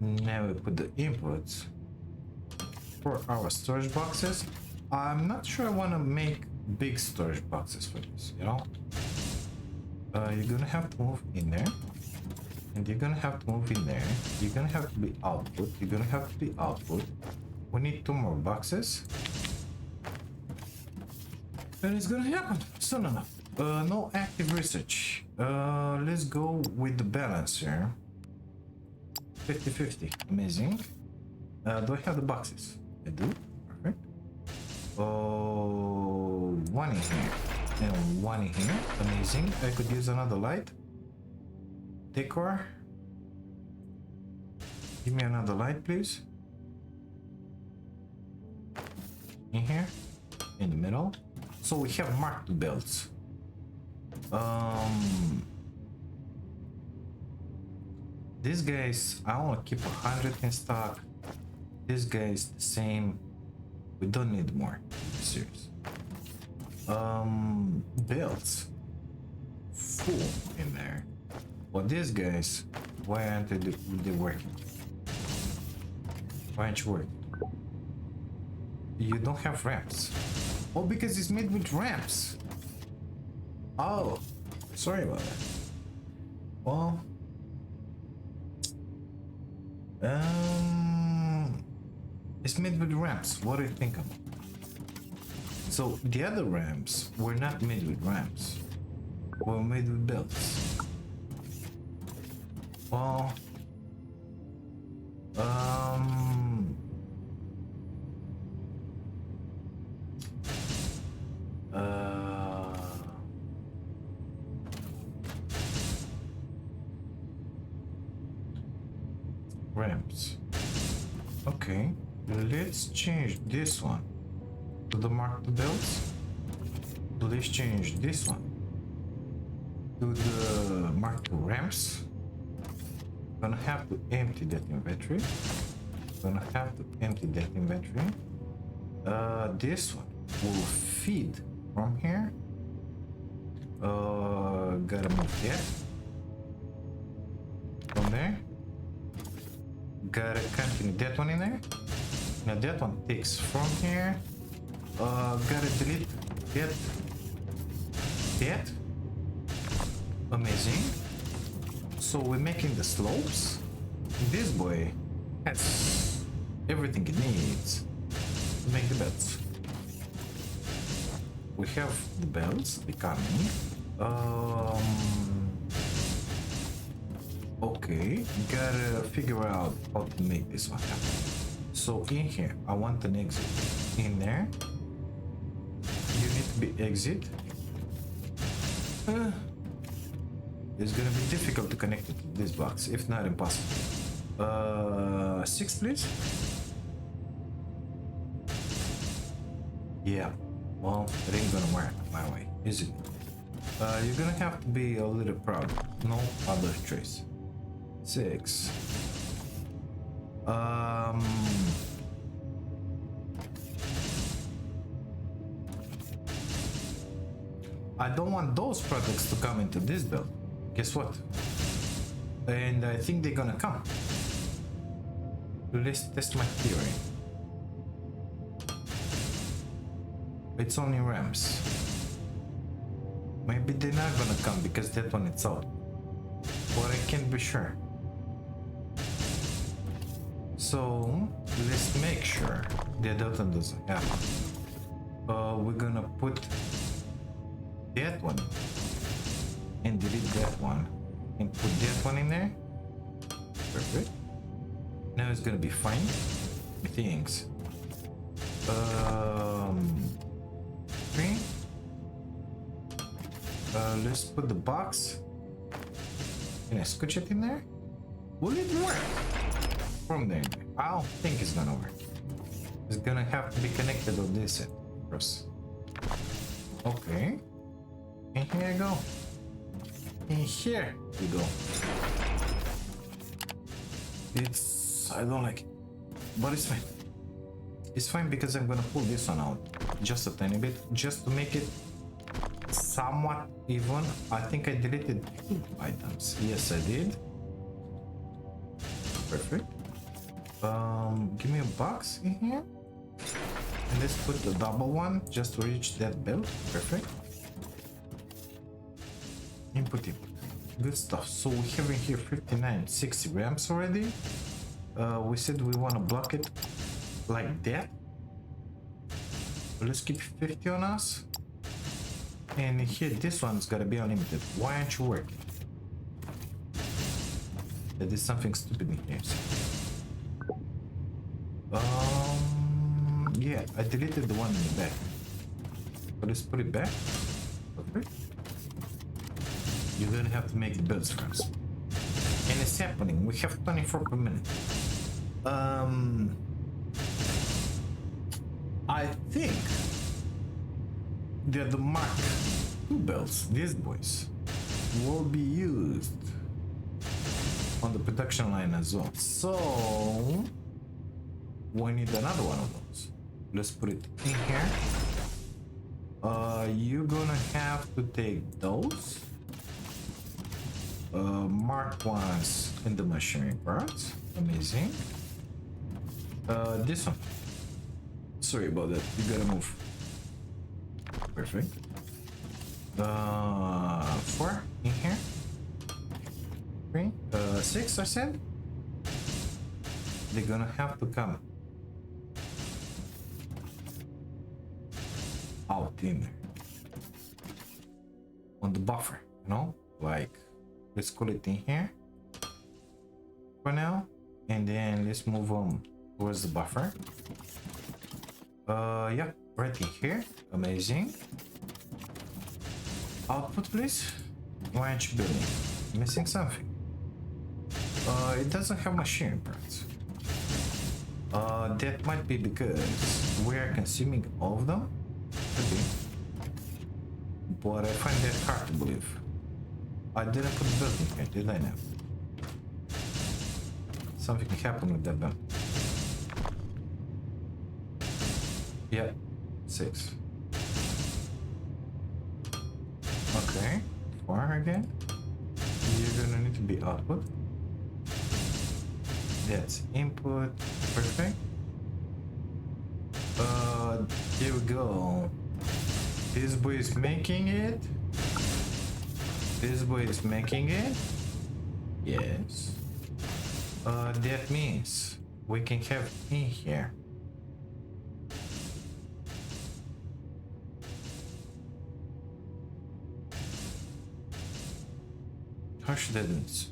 Now we put the inputs for our storage boxes. I'm not sure I want to make big storage boxes for this, you know? You're gonna have to move in there. And you're gonna have to move in there. You're gonna have to be output. You're gonna have to be output. We need 2 more boxes. And it's gonna happen soon enough. No active research. Let's go with the balancer. 50-50. Amazing. Do I have the boxes? I do. Perfect. 1 in here. And 1 in here. Amazing. I could use another light. Decor. Give me another light, please. in here, in the middle. So we have marked belts. These guys, I want to keep 100 in stock. This guy is the same. We don't need more. Serious. Belts. Full in there. But these guys, why aren't they working? Why aren't you working? You don't have ramps. Oh, because it's made with ramps. Oh, sorry about that. Well, it's made with ramps. What do you think of? So the other ramps were not made with ramps. Were made with belts. Well, ramps. Okay, let's change this one to the marked belts. Let's change this one to the marked ramps. Gonna have to empty that inventory. This one will feed from here. Gotta move that from there. Gotta continue that one in there. Now that one takes from here. Gotta delete that. Amazing. So we're making the slopes. This boy has everything it needs to make the belts. We have the belts becoming. Okay, gotta figure out how to make this one happen. So in here, I want an exit. In there, you need to be exit. It's gonna be difficult to connect it to this box, if not impossible. 6, please. Yeah, well, it ain't gonna work my way, is it? You're gonna have to be a little proud. No other choice. 6. I don't want those products to come into this build. Guess what? And I think they're gonna come. Let's test my theory. It's only ramps. Maybe they're not gonna come because that one is out. But I can't be sure. So let's make sure that one doesn't happen. We're gonna put that one and delete that one and put that one in there. Perfect. Now it's gonna be fine. Thanks. 3. Let's put the box. Can I scooch it in there? Will it work? From there. I don't think it's gonna work. It's gonna have to be connected on this end first. Okay. And here I go. And here we go. I don't like it. But it's fine. It's fine because I'm gonna pull this one out just a tiny bit, just to make it somewhat even. I think I deleted 2 items. Yes, I did. Perfect. Give me a box in here. And let's put the double one just to reach that belt. Perfect. Input. Good stuff. So we have in here 59, 60 ramps already. We said we want to block it like that. Let's keep 50 on us. And here, this one's gotta be unlimited. Why aren't you working? There is something stupid in here. Yeah, I deleted the one in the back. But let's put it back. Okay. You're gonna have to make the builds first. And it's happening. We have 24 per minute. I I think that the Mark II belts, these boys, will be used on the production line as well. So we need another one of those. Let's put it in here. You're gonna have to take those marked ones in the machinery parts. Amazing. This one. Sorry about that. You gotta move. Perfect. 4 in here. 3, 6. I said. They're gonna have to come out in there on the buffer, you know, like let's call it in here for now, and then let's move on towards the buffer. Yeah, right in here. Amazing. Output, please. Why aren't you building? Missing something. It doesn't have machine parts. That might be because we are consuming all of them. Could be. But I find that hard to believe. I didn't put the building here, did I now? Something happened with that belt. Yeah, 6. Okay, 4 again. You're gonna need to be output. That's input. Perfect. There we go. This boy is making it. This boy is making it. Yes. That means we can have in here. How should I do this?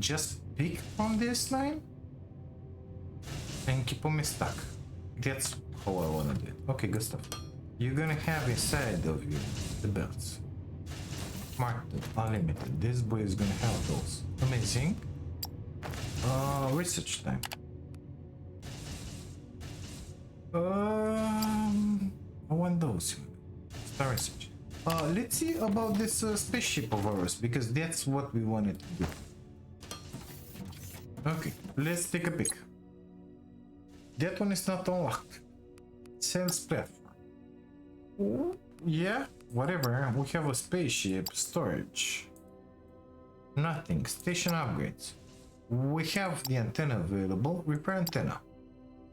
Just pick from this line and keep them stuck. That's how I wanna do it. Okay, good stuff. You're gonna have inside of you the belts. Marked unlimited. This boy is gonna have those. Amazing. Research time. I want those. Start research. Let's see about this spaceship of ours, because that's what we wanted to do. Okay, let's take a pic. That one is not unlocked. Sales platform. Ooh, yeah, whatever. We have a spaceship, storage. Nothing. Station upgrades. We have the antenna available. Repair antenna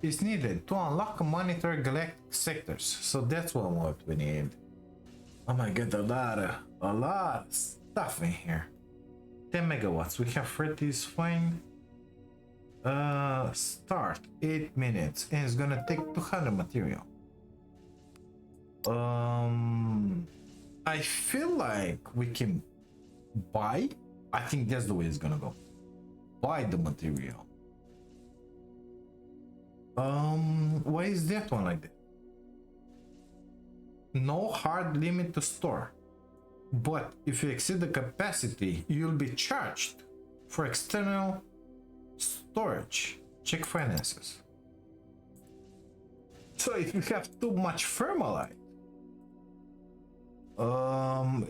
is needed to unlock and monitor galactic sectors. So that's what we need. Oh my god, a lot of stuff in here. 10 megawatts. We have 30 is fine. Start 8 minutes, and it's gonna take 200 material. I feel like we can buy. I think that's the way it's gonna go. Buy the material. Why is that one like that? No hard limit to store, but if you exceed the capacity, you'll be charged for external storage. Check finances. So if you have too much thermalite,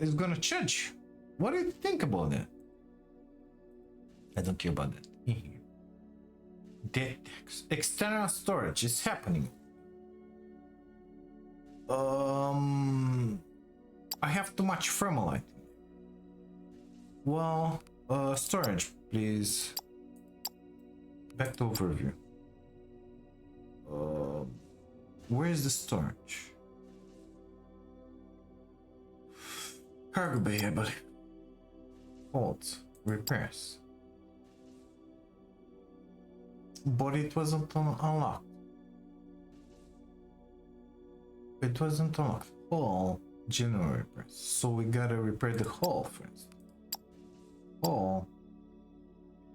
it's gonna charge. What do you think about that? I don't care about that. Dead tax. External storage is happening. I have too much thermalite. Well, storage, please. Back to overview. Where is the storage? Cargo bay, I believe. Faults, repairs. But it wasn't unlocked. It wasn't unlocked. All general repairs. So we gotta repair the hull first. All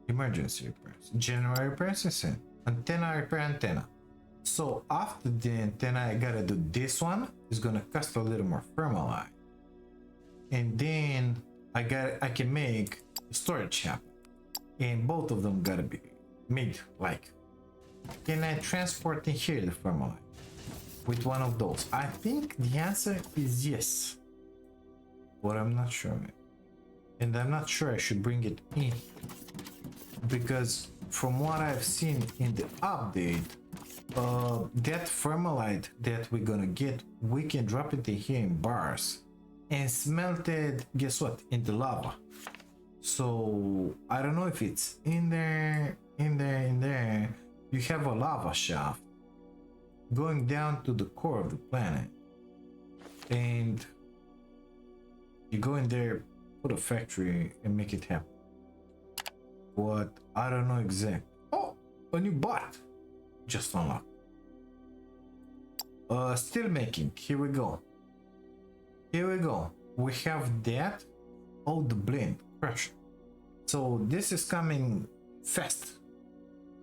emergency repairs. General repairs is in. Antenna repair antenna. So after the antenna, I gotta do this one. It's gonna cost a little more thermalite. And then I can make storage happen. And both of them gotta be made like Can I transport in here the thermalite with one of those? I think the answer is yes, but I'm not sure. And I'm not sure I should bring it in, because from what I've seen in the update, that thermalite that we're gonna get, we can drop it in here in bars and smelt it, guess what, in the lava. So I don't know if it's in there. You have a lava shaft going down to the core of the planet, and you go in there, put a factory and make it happen. But I don't know exact. Oh, a new bot just unlocked. Steel making. Here we go. We have that. Oh, the blend crusher. So this is coming fast.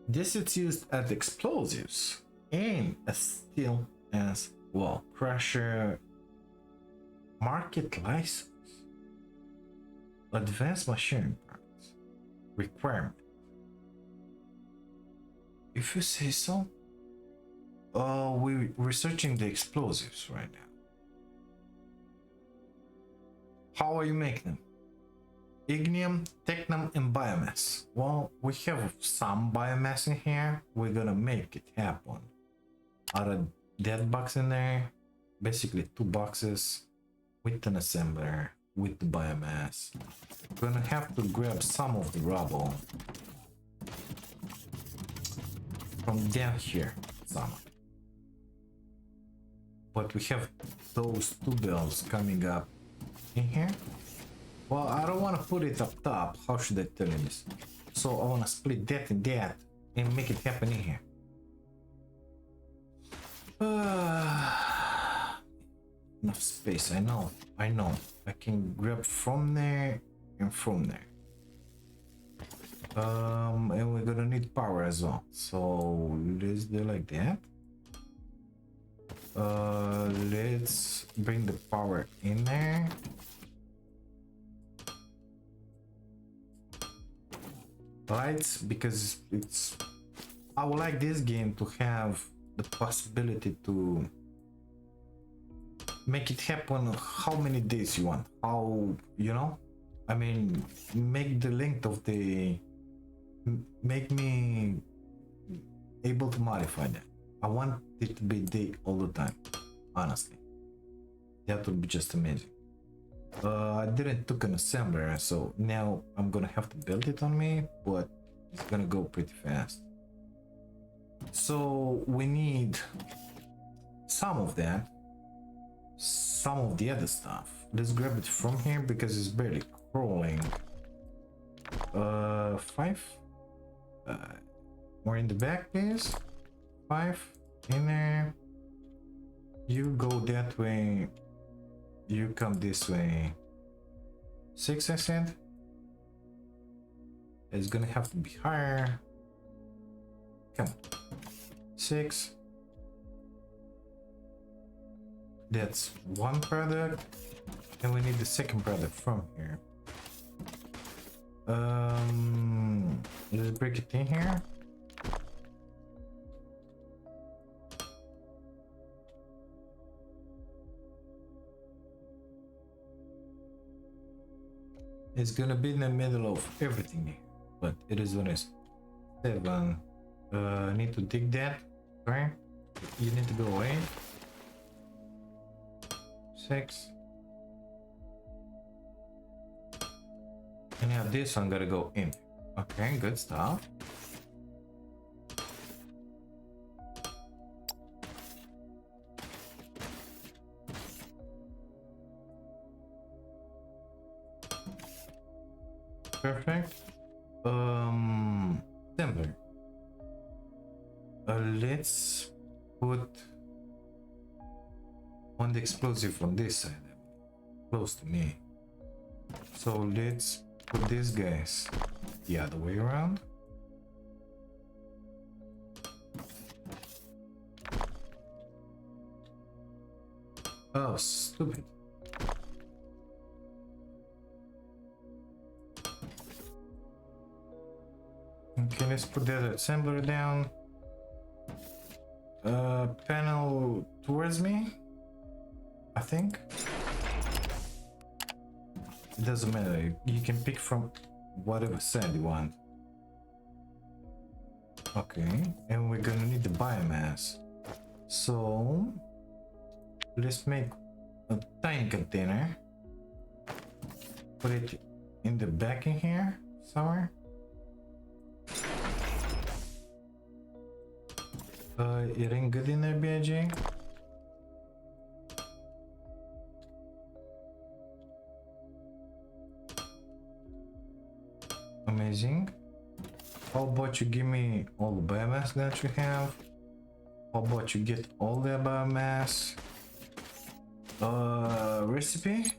This is used as explosives and as steel as well. Crusher. Market license. Advanced machinery parts. Requirement. If you say so. We're researching the explosives right now. How are you making them? Ignium, technum, and biomass. Well, we have some biomass in here. We're gonna make it happen. Out of that box in there, basically 2 boxes with an assembler, with the biomass. We're gonna have to grab some of the rubble from down here, some. But we have those 2 bells coming up in here. Well, I don't want to put it up top. How should I tell you this? So I want to split that and that and make it happen in here. Enough space. I know. I can grab from there and from there. And we're gonna need power as well. So let's do like that. Let's bring the power in there. Lights, because it's, I would like this game to have the possibility to make it happen how many days you want. How, you know, I mean, make the length of the, make me able to modify that. I want it to be day all the time, honestly. That would be just amazing. I didn't took an assembler, so now I'm gonna have to build it on me, but it's gonna go pretty fast. So we need some of that, some of the other stuff. Let's grab it from here because it's barely crawling. 5. More in the back, please. 5 in there. You go that way. You come this way. 6, I said. It's gonna have to be higher. Come on. 6. That's 1 product. And we need the second product from here. Let's break it in here. It's gonna be in the middle of everything here, but it is what it is. 7. Need to dig that. Sorry, you need to go away. 6. And now this one gotta go in. Okay, good stuff. Perfect. Assembler. Let's put one the explosive on this side, close to me. So let's put these guys the other way around. Oh, stupid. Okay, let's put that assembler down. panel towards me, I think. It doesn't matter, you can pick from whatever side you want. Okay, and we're gonna need the biomass. So let's make a tiny container. Put it in the back in here somewhere. It ain't good in there, B.I.G. Amazing. How about you give me all the biomass that you have? How about you get all the biomass? Recipe?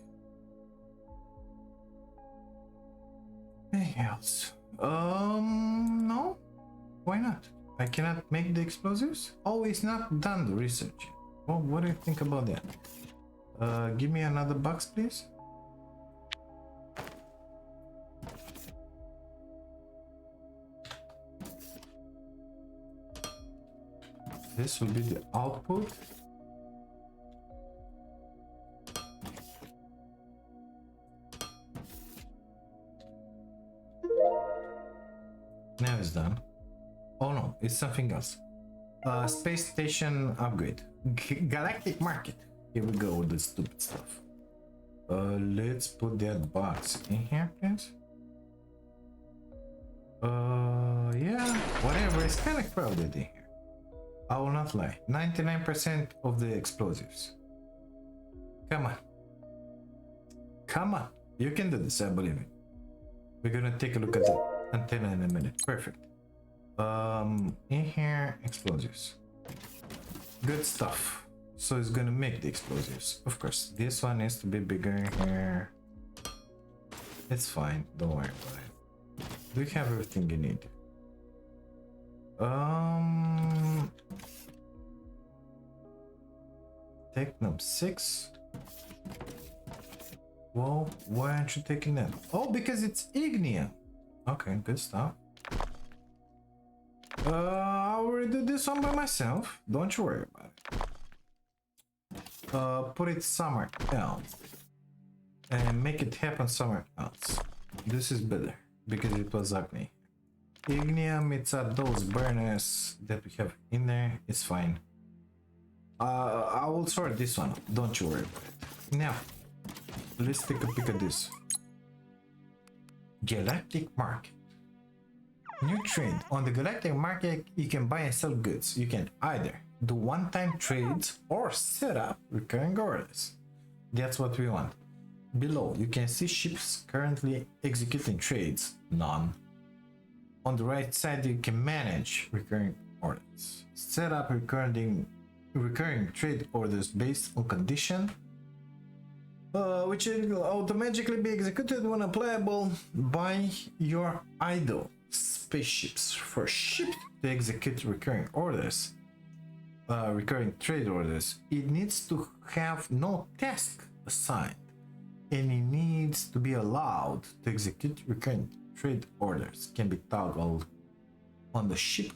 Anything else? No? Why not? I cannot make the explosives? Oh, it's not done the research. Well, what do you think about that? Give me another box, please. This will be the output. Now it's done. Oh no, it's something else. Space station upgrade. Galactic market. Here we go with the stupid stuff. Let's put that box in here, please. Yeah, whatever. It's kind of crowded in here. I will not lie. 99% of the explosives. Come on. Come on. You can do this, I believe it. We're gonna take a look at the antenna in a minute. Perfect. In here, explosives. Good stuff. So it's gonna make the explosives. Of course, this one needs to be bigger here. It's fine. Don't worry about it. Do you have everything you need? Technum 6. Well, why aren't you taking that? Oh, because it's ignium. Okay, good stuff. I will do this one by myself. Don't you worry about it. Put it somewhere else. And make it happen somewhere else. This is better because it was ugly. Ignium, it's at those burners that we have in there. It's fine. I will sort this one. Don't you worry about it. Now, let's take a peek at this. Galactic market. New trade. On the Galactic market, you can buy and sell goods. You can either do one-time trades or set up recurring orders. That's what we want. Below, you can see ships currently executing trades. None. On the right side, you can manage recurring orders. Set up recurring trade orders based on condition, which will automatically be executed when applicable by your idle spaceships. For ships to execute recurring orders, recurring trade orders, it needs to have no task assigned, and it needs to be allowed to execute recurring trade orders. Can be toggled on the ship,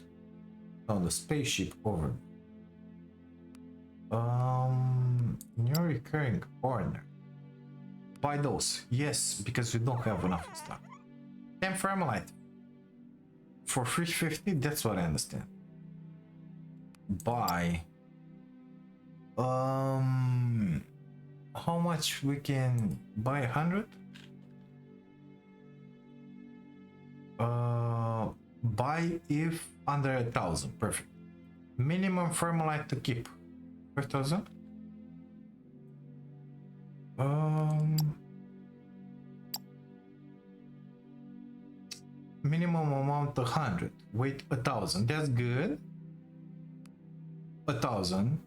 on the spaceship over. New recurring order. Buy those. Yes, because we don't have enough stock. 10 thermalite for 350. That's what I understand. Buy. How much we can buy? 100. Buy if under 1,000. Perfect. Minimum thermalite to keep. 4,000. Minimum amount 100. Wait, 1,000. That's good. 1,000.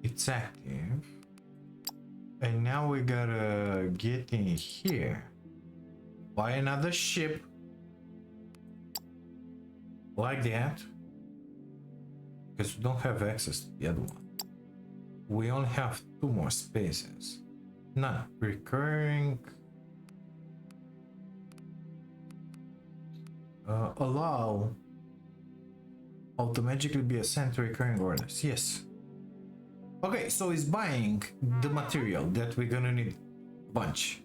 It's active. And now we gotta get in here. Buy another ship. Like that. Because we don't have access to the other one. We only have 2 more spaces. None. Recurring. Allow automatically be assigned to recurring orders. Yes. Okay, so it's buying the material that we're gonna need bunch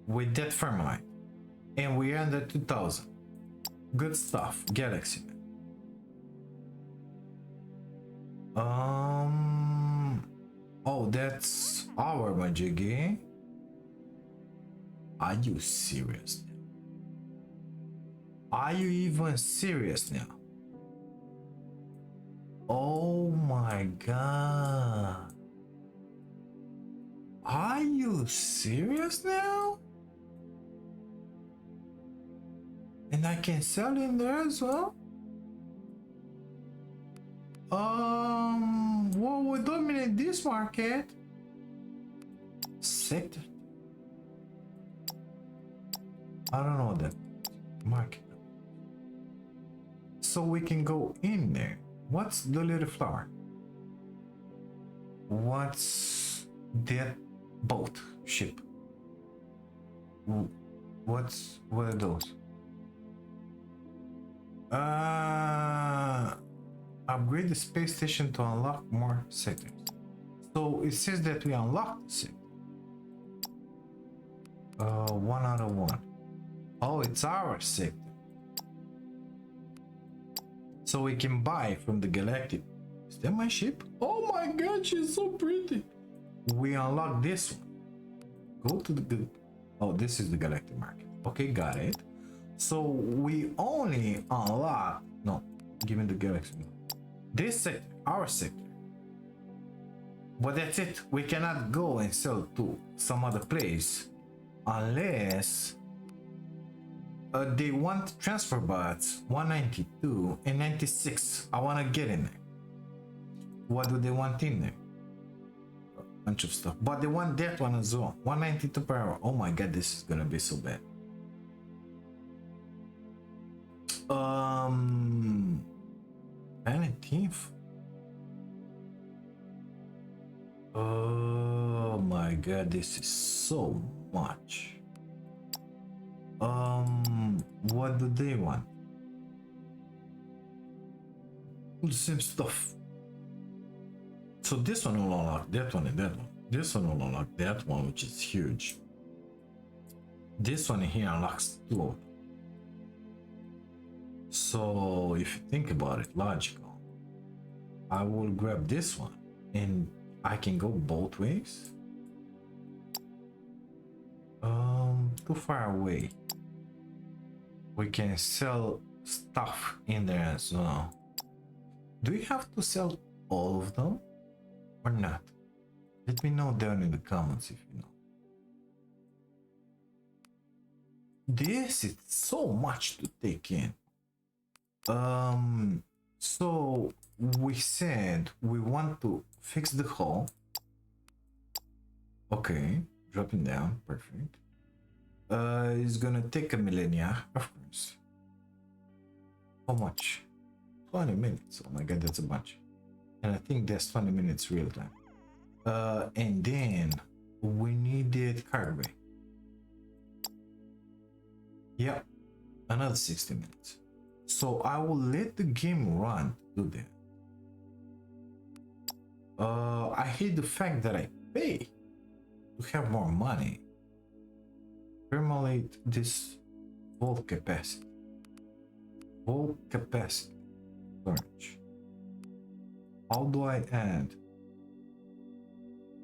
with that firmline, and we under 2000. Good stuff. Galaxy. Oh, that's our B.I.G. Are you serious now? Are you even serious now? Oh my god. Are you serious now? And I can sell in there as well? Well, we dominate this market. Sector. I don't know that market. So we can go in there. What's the little flower? What's that boat ship? What are those? Upgrade the space station to unlock more sectors. So it says that we unlocked the sector. 1 out of 1. Oh, it's our sector. So we can buy from the Galactic. Is that my ship? Oh my god, she's so pretty. We unlock this one. Go to the good. Oh, this is the Galactic market. Okay, got it. So we only unlock. No, give me the Galaxy. This sector, our sector. But that's it. We cannot go and sell to some other place unless they want transfer bots 192 and 96. I want to get in there. What do they want in there? A bunch of stuff. But they want that one as well. 192 per hour. Oh my god, this is gonna be so bad. 19th. Oh my god, this is so much. What do they want? The same stuff. So this one will unlock that one and that one. This one will unlock that one, which is huge. This one here unlocks 2 of them. So if you think about it, logical. I will grab this one and I can go both ways. Too far away. We can sell stuff in there as well. Do we have to sell all of them or not? Let me know down in the comments if you know. This is so much to take in. So we said we want to fix the hull. Okay, dropping down, perfect. It's gonna take a millennia, of course. How much? 20 minutes. Oh my god, that's a bunch. And I think that's 20 minutes real time. And then we needed cargo bay. Yep, another 60 minutes. So I will let the game run to do that. I hate the fact that I pay to have more money. Permalate this vault capacity. Vault capacity. Storage. How do I add?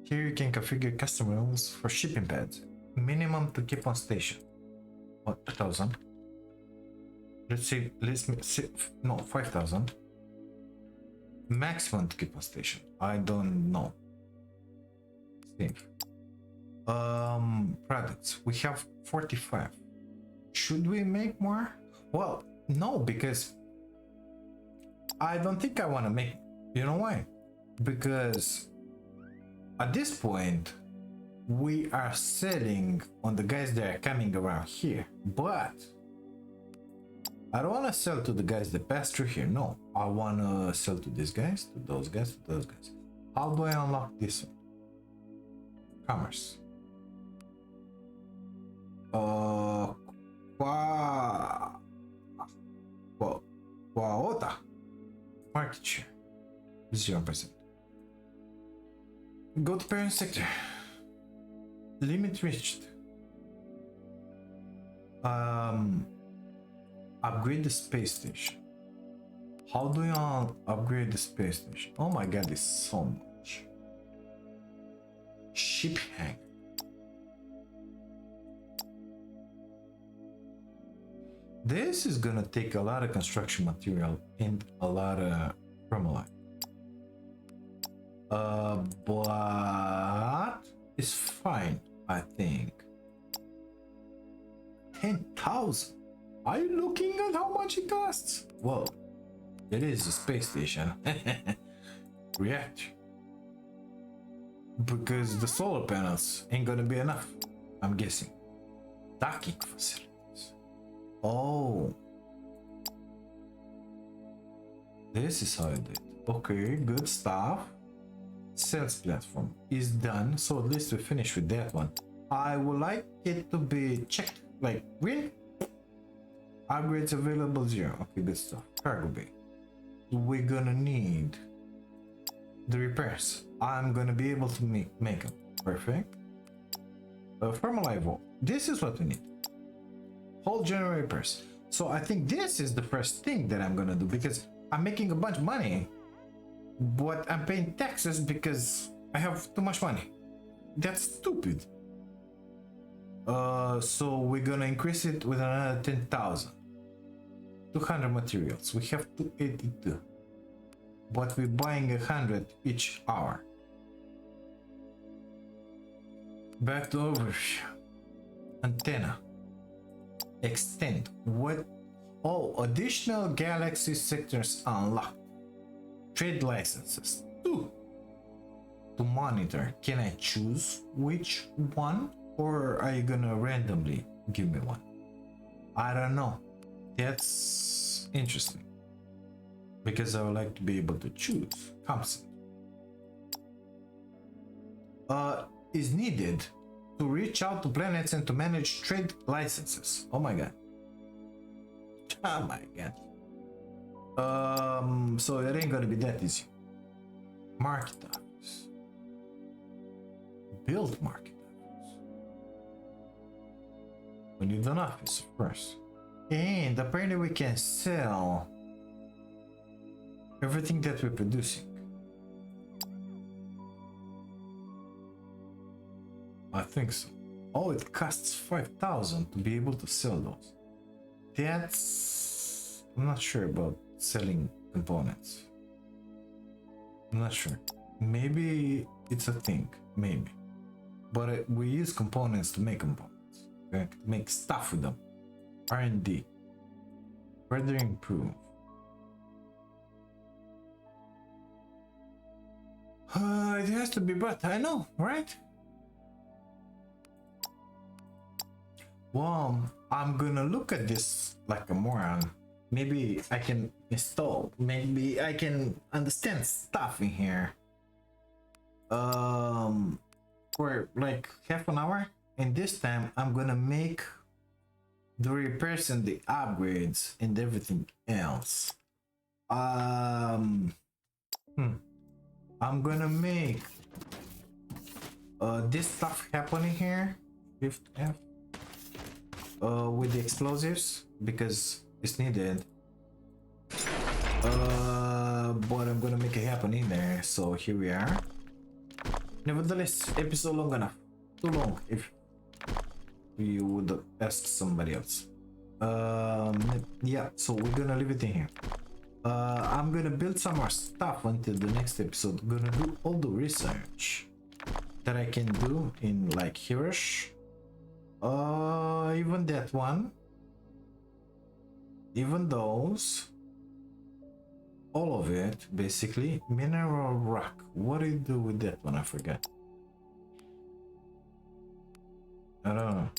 Here you can configure custom rules for shipping pads. Minimum to keep on station. What, 1,000? Let's see, no, 5,000. Maximum to keep on station. I don't know. Save. Products. We have 45. Should we make more? Well, no, because I don't think I want to make. You know why? Because at this point we are selling on the guys that are coming around here, but I don't want to sell to the guys that pass through here. No, I want to sell to these guys, to those guys, to those guys. How do I unlock this one? Commerce. Quota. Market share 0%. Go to parent sector. Limit reached. Upgrade the space station. How do you upgrade the space station? Oh my god, it's so much. Ship hang. This is gonna take a lot of construction material and a lot of permalite. But it's fine, I think. 10,000. Are you looking at how much it costs? Well, it is a space station. Reactor. Because the solar panels ain't gonna be enough, I'm guessing. Docking facilities. Oh. This is how I did. Okay, good stuff. Sales platform is done, so at least we finished with that one. I would like it to be checked, like green. Upgrades available 0. Okay, good stuff. Cargo bay. We're gonna need the repairs. I'm gonna be able to make them. Perfect. Thermal vault. This is what we need. Whole general repairs. So I think this is the first thing that I'm gonna do because I'm making a bunch of money, but I'm paying taxes because I have too much money. That's stupid. So we're gonna increase it with another 10,000. 200 materials. We have 282. But we're buying 100 each hour. Back to overview. Antenna. Extend. What? Oh, additional galaxy sectors unlocked. Trade licenses. 2. To monitor. Can I choose which one? Or are you gonna randomly give me one? I don't know. That's interesting. Because I would like to be able to choose. Thompson. Is needed to reach out to planets and to manage trade licenses. Oh my god. Oh my god. So it ain't gonna be that easy. Market office. Build market office. We need an office, of course. And apparently we can sell everything that we're producing. I think so. Oh, it costs 5,000 to be able to sell those. That's... I'm not sure about selling components. I'm not sure. Maybe it's a thing. Maybe. But we use components to make components. Okay? To make stuff with them. R&D. Further improve. It has to be, but I know, right? Well, I'm gonna look at this like a moron. Maybe I can install, maybe I can understand stuff in here. For like half an hour, and this time I'm gonna make the repairs and the upgrades and everything else. I'm gonna make this stuff happening here. Fifth F. With the explosives because it's needed. But I'm gonna make it happen in there. So here we are. Nevertheless, episode long enough. Too long if you would ask somebody else. Yeah, so we're gonna leave it in here. I'm gonna build some more stuff until the next episode. Gonna do all the research that I can do in like Hirosh. Even that one. Even those. All of it, basically. Mineral rock. What do you do with that one? I forgot. I don't know.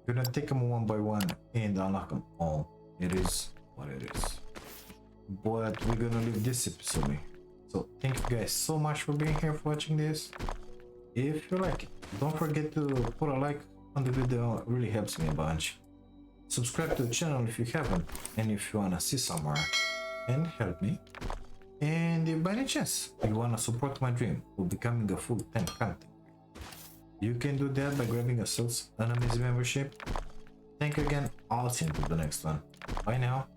Gonna take them one by one and unlock them all. It is what it is. But we're gonna leave this episode here. So thank you guys so much for being here, for watching this. If you like it, don't forget to put a like on the video. It really helps me a bunch. Subscribe to the channel if you haven't, and if you wanna see some more and help me. And if by any chance you wanna support my dream of becoming a full-time content, you can do that by grabbing yourselves an amazing membership. Thank you again. I'll see you in the next one. Bye now.